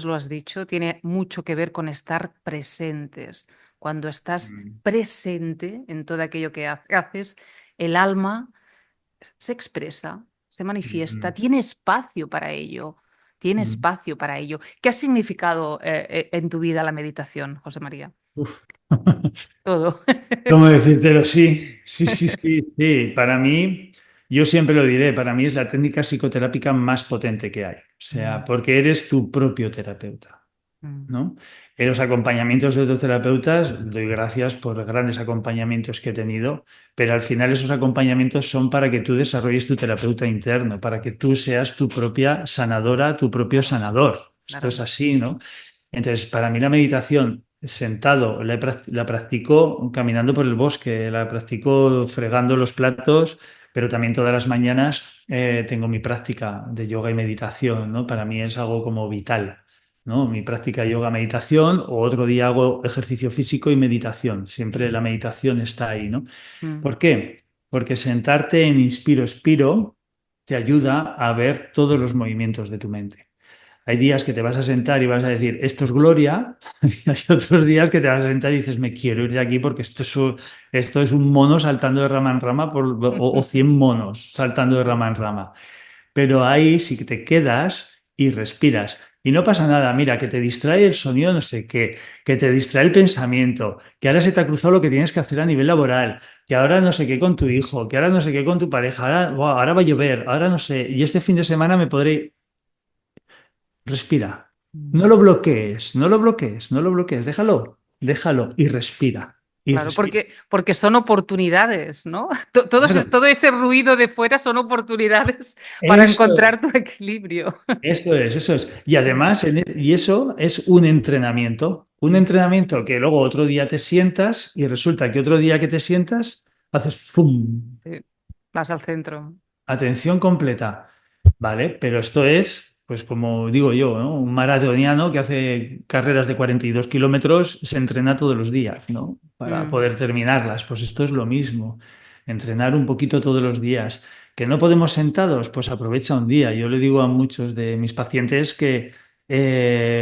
lo has dicho, tiene mucho que ver con estar presentes. Cuando estás Mm, presente en todo aquello que haces, el alma se expresa, se manifiesta, mm, tiene espacio para ello, tiene mm. espacio para ello. ¿Qué ha significado en tu vida la meditación, José María? Uf. Todo. ¿Cómo decírtelo? Sí, sí, sí, sí, sí. Para mí, yo siempre lo diré, para mí es la técnica psicoterápica más potente que hay. O sea, Mm, porque eres tu propio terapeuta, mm, ¿no? En los acompañamientos de otros terapeutas, doy gracias por grandes acompañamientos que he tenido, pero al final esos acompañamientos son para que tú desarrolles tu terapeuta interno, para que tú seas tu propia sanadora, tu propio claro, sanador. Esto es claro. así, ¿no? Entonces, para mí la meditación sentado, la practico caminando por el bosque, la practico fregando los platos, pero también todas las mañanas tengo mi práctica de yoga y meditación, ¿no? Para mí es algo como vital, ¿no? Mi práctica yoga, meditación, o otro día hago ejercicio físico y meditación. Siempre la meditación está ahí, ¿no? Mm, ¿Por qué? Porque sentarte en inspiro-expiro te ayuda a ver todos los movimientos de tu mente. Hay días que te vas a sentar y vas a decir, esto es gloria, y hay otros días que te vas a sentar y dices, me quiero ir de aquí porque esto es un mono saltando de rama en rama o 100 monos saltando de rama en rama. Pero ahí sí que te quedas y respiras. Y no pasa nada, mira, que te distrae el sonido, no sé qué, que te distrae el pensamiento, que ahora se te ha cruzado lo que tienes que hacer a nivel laboral, que ahora no sé qué con tu hijo, que ahora no sé qué con tu pareja, ahora, buah, ahora va a llover, ahora no sé, y este fin de semana me podré. Respira. No mm. lo bloquees, no lo bloquees, no lo bloquees. Déjalo, déjalo y respira. Y Claro, respira. porque son oportunidades, ¿no? Claro, Todo ese ruido de fuera son oportunidades para eso es, encontrar tu equilibrio. eso es, eso es. Y Mm, además, y eso es un entrenamiento. Un mm, entrenamiento que luego otro día te sientas y resulta que otro día que te sientas, haces ¡fum! sí, vas al centro. Atención completa, ¿vale? Pero esto es, pues como digo yo, ¿no? Un maratoniano que hace carreras de 42 kilómetros se entrena todos los días, ¿no? Para Mm, poder terminarlas. Pues esto es lo mismo, entrenar un poquito todos los días. ¿Que no podemos sentados? Pues aprovecha un día. Yo le digo a muchos de mis pacientes que,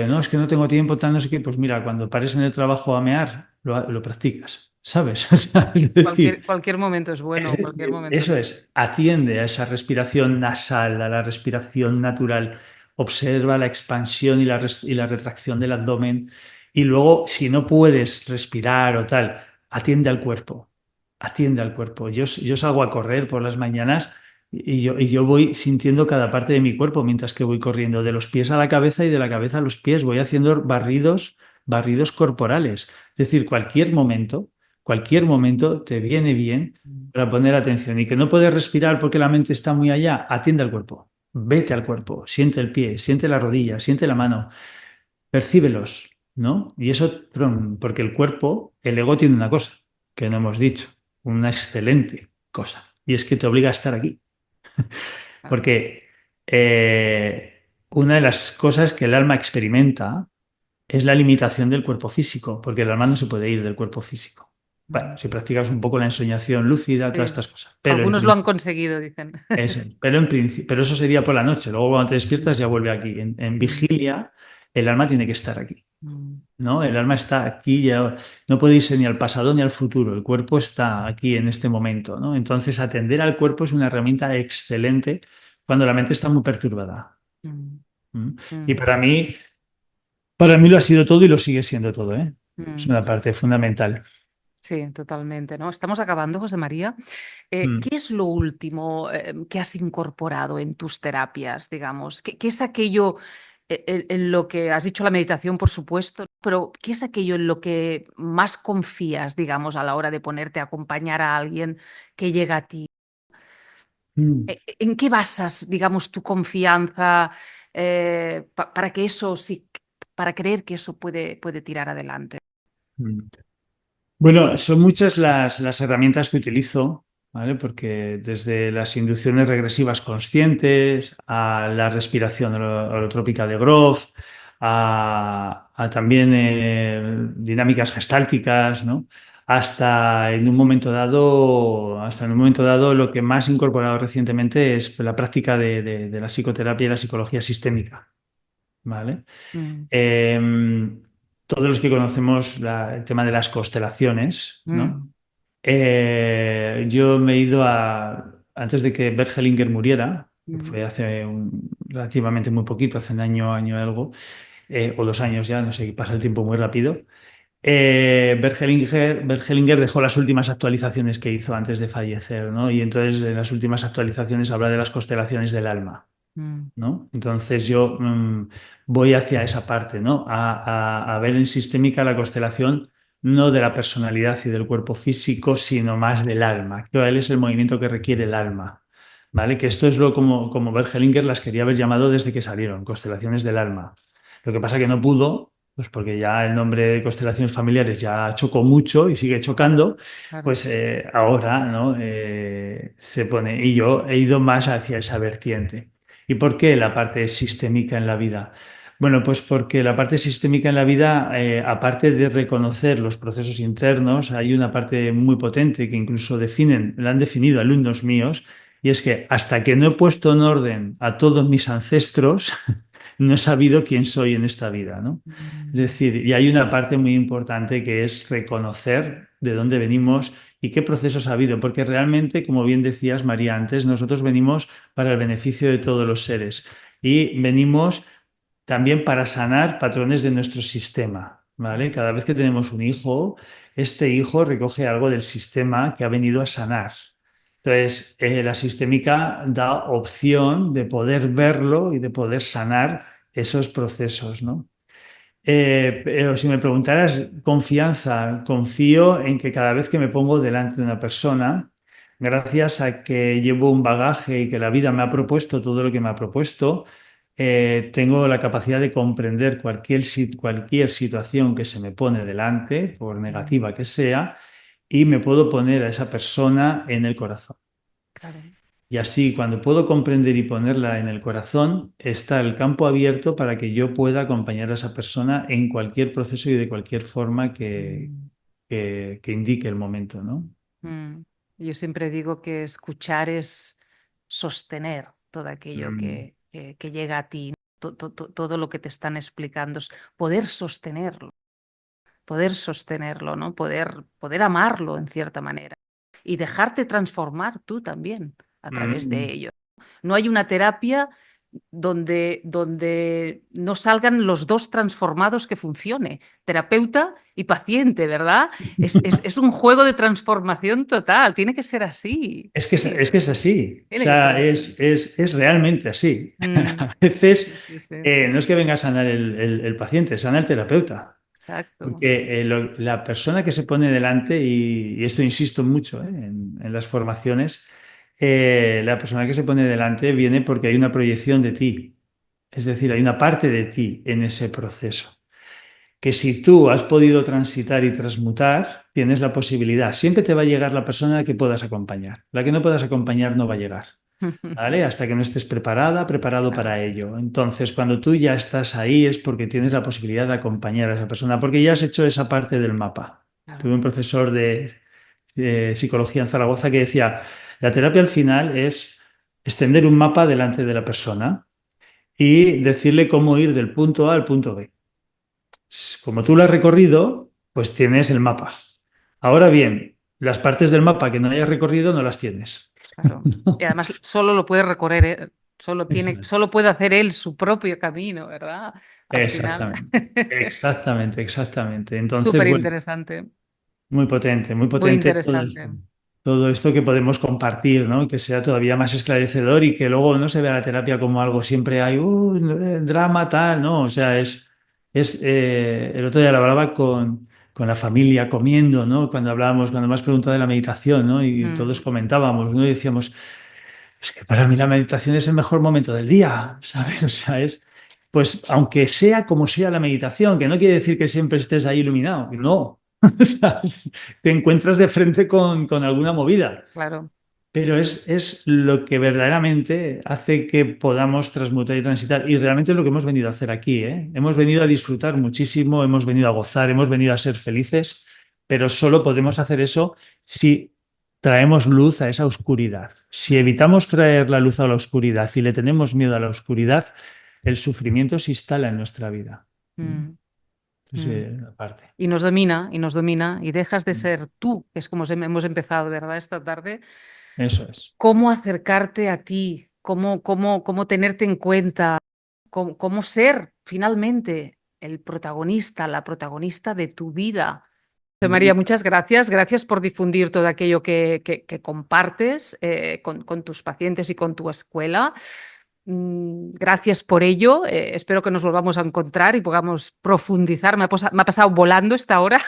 no, es que no tengo tiempo, tal, no sé qué. Pues mira, cuando pares en el trabajo a mear, lo practicas, ¿sabes? O sea, es decir... cualquier momento es bueno, cualquier momento es Eso bueno. es, atiende a esa respiración nasal, a la respiración natural, observa la expansión y la retracción del abdomen y luego, si no puedes respirar o tal, atiende al cuerpo, atiende al cuerpo. Yo salgo a correr por las mañanas y yo voy sintiendo cada parte de mi cuerpo mientras que voy corriendo, de los pies a la cabeza y de la cabeza a los pies, voy haciendo barridos corporales. Es decir, cualquier momento te viene bien Mm, para poner atención y que no puedes respirar porque la mente está muy allá, atiende al cuerpo, vete al cuerpo, siente el pie, siente la rodilla, siente la mano, percíbelos, ¿no? Y eso, porque el cuerpo, el ego tiene una cosa que no hemos dicho, una excelente cosa, y es que te obliga a estar aquí, claro. porque una de las cosas que el alma experimenta es la limitación del cuerpo físico, porque el alma no se puede ir del cuerpo físico. Bueno, Mm, si practicas un poco la ensoñación lúcida, todas sí. estas cosas. Algunos lo han conseguido, dicen. Pero en principio, pero eso sería por la noche. Luego cuando te Mm, despiertas ya vuelve aquí. En mm, vigilia, el alma tiene que estar aquí, mm, ¿no? El alma está aquí, ya no puede irse ni al pasado ni al futuro. El cuerpo está aquí en este momento, ¿no? Entonces, atender al cuerpo es una herramienta excelente cuando la mente está muy perturbada. mm, ¿Mm? Y mm, para mí lo ha sido todo y lo sigue siendo todo, ¿eh? Es mm. una parte fundamental. Sí, totalmente, ¿no? Estamos acabando, José María. Mm. ¿Qué es lo último que has incorporado en tus terapias, digamos? ¿Qué es aquello en lo que has dicho la meditación, por supuesto, pero ¿qué es aquello en lo que más confías, digamos, a la hora de ponerte a acompañar a alguien que llega a ti? Mm, ¿En qué basas, digamos, tu confianza para que eso sí, para creer que eso puede tirar adelante? mm. Bueno, son muchas las herramientas que utilizo, ¿vale? Porque desde las inducciones regresivas conscientes a la respiración holotrópica de Grof, a también dinámicas gestálticas, ¿no? Hasta en un momento dado, lo que más he incorporado recientemente es la práctica de la psicoterapia y la psicología sistémica, ¿vale? Mm, Em, Todos los que conocemos el tema de las constelaciones, ¿no? mm, Yo me he ido antes de que Bert Hellinger muriera, que mm, fue hace relativamente muy poquito, hace un año, año y algo, o 2 años ya, no sé, pasa el tiempo muy rápido. Bert Hellinger dejó las últimas actualizaciones que hizo antes de fallecer, ¿no? Y entonces en las últimas actualizaciones habla de las constelaciones del alma. mm, ¿No? Entonces yo voy hacia esa parte, ¿no? A ver en sistémica la constelación no de la personalidad y del cuerpo físico, sino más del alma. ¿Cuál es el movimiento que requiere el alma? ¿Vale? Que esto es lo como Bert Hellinger las quería haber llamado desde que salieron, constelaciones del alma. Lo que pasa que no pudo, pues porque ya el nombre de constelaciones familiares ya chocó mucho y sigue claro, chocando, claro. pues ahora, ¿no? Se pone, y yo he ido más hacia esa vertiente. ¿Y por qué la parte sistémica en la vida? Bueno, pues porque la parte sistémica en la vida, aparte de reconocer los procesos internos, hay una parte muy potente que incluso la han definido alumnos míos, y es que hasta que no he puesto en orden a todos mis ancestros, no he sabido quién soy en esta vida, ¿no? Es Mm, decir, y hay una parte muy importante que es reconocer de dónde venimos y qué procesos ha habido, porque realmente, como bien decías, María, antes, nosotros venimos para el beneficio de todos los seres y venimos también para sanar patrones de nuestro sistema, ¿vale? Cada vez que tenemos un hijo, este hijo recoge algo del sistema que ha venido a sanar. Entonces, la sistémica da opción de poder verlo y de poder sanar esos procesos, ¿no? Pero si me preguntaras confianza, confío en que cada vez que me pongo delante de una persona, gracias a que llevo un bagaje y que la vida me ha propuesto todo lo que me ha propuesto, tengo la capacidad de comprender cualquier situación que se me pone delante, por mm, negativa que sea, y me puedo poner a esa persona en el corazón. claro. Y así, cuando puedo comprender y ponerla en el corazón, está el campo abierto para que yo pueda acompañar a esa persona en cualquier proceso y de cualquier forma Mm, que indique el momento, ¿no? mm. Yo siempre digo que escuchar es sostener todo aquello Mm, que llega a ti, todo lo que te están explicando, es poder sostenerlo, ¿no? Poder amarlo en cierta manera y dejarte transformar tú también a través de mm. ello. No hay una terapia donde no salgan los dos transformados que funcione, terapeuta y paciente, ¿verdad? Es un juego de transformación total, tiene que ser así, sí, Es que es así, o tiene que ser sea, así. es realmente así. Mm, A veces sí, sí, sí, no es que venga a sanar el paciente, sana el terapeuta. exacto. Porque la persona que se pone delante, y esto insisto mucho, en las formaciones, la persona que se pone delante viene porque hay una proyección de ti. Es decir, hay una parte de ti en ese proceso. Que si tú has podido transitar y transmutar, tienes la posibilidad. Siempre te va a llegar la persona que puedas acompañar. La que no puedas acompañar no va a llegar. ¿Vale? Hasta que no estés preparado Claro, para ello. Entonces, cuando tú ya estás ahí es porque tienes la posibilidad de acompañar a esa persona, porque ya has hecho esa parte del mapa. Tuve claro. un profesor de psicología en Zaragoza que decía, la terapia al final es extender un mapa delante de la persona y decirle cómo ir del punto A al punto B. Como tú lo has recorrido, pues tienes el mapa. Ahora bien, las partes del mapa que no hayas recorrido no las tienes. Claro. Y además solo lo puede recorrer, Exacto. solo puede hacer él su propio camino, ¿verdad? Al final. Exactamente, exactamente, exactamente. Entonces, Súper bueno, interesante, muy muy potente todo interesante. esto. todo esto que podemos compartir, ¿no? Que sea todavía más esclarecedor y que luego no se vea la terapia como algo siempre hay, drama tal, ¿no? O sea, el otro día lo hablaba con la familia comiendo, ¿no? Cuando hablábamos, cuando me has preguntado de la meditación, ¿no? Y todos Mm, comentábamos, ¿no? Y decíamos, es que para mí la meditación es el mejor momento del día, ¿sabes? O sea, pues aunque sea como sea la meditación, que no quiere decir que siempre estés ahí iluminado, no. O sea, te encuentras de frente con alguna movida, claro. pero es lo que verdaderamente hace que podamos transmutar y transitar. Y realmente es lo que hemos venido a hacer aquí, ¿eh? Hemos venido a disfrutar muchísimo, hemos venido a gozar, hemos venido a ser felices, pero solo podemos hacer eso si traemos luz a esa oscuridad. Si Mm, evitamos traer la luz a la oscuridad y le tenemos miedo a la oscuridad, el sufrimiento se instala en nuestra vida. mm, mm. Entonces, aparte. Y nos domina, y dejas de ser tú, que es como hemos empezado, ¿verdad? Esta tarde. Eso es. Cómo acercarte a ti, cómo tenerte en cuenta, cómo ser finalmente el protagonista, la protagonista de tu vida. José María, muchas gracias. Gracias por difundir todo aquello que compartes con tus pacientes y con tu escuela. Gracias por ello. Espero que nos volvamos a encontrar y podamos profundizar. Me ha pasado volando esta hora.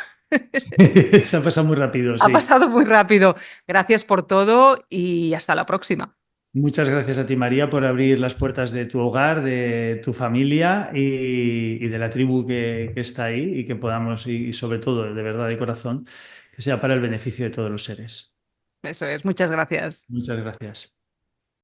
Se ha pasado muy rápido, Ha sí. pasado muy rápido. Gracias por todo y hasta la próxima. Muchas gracias a ti, María, por abrir las puertas de tu hogar, de tu familia y de la tribu que está ahí y que podamos, y sobre todo, de verdad, de corazón, que sea para el beneficio de todos los seres. Eso es. Muchas gracias. Muchas gracias.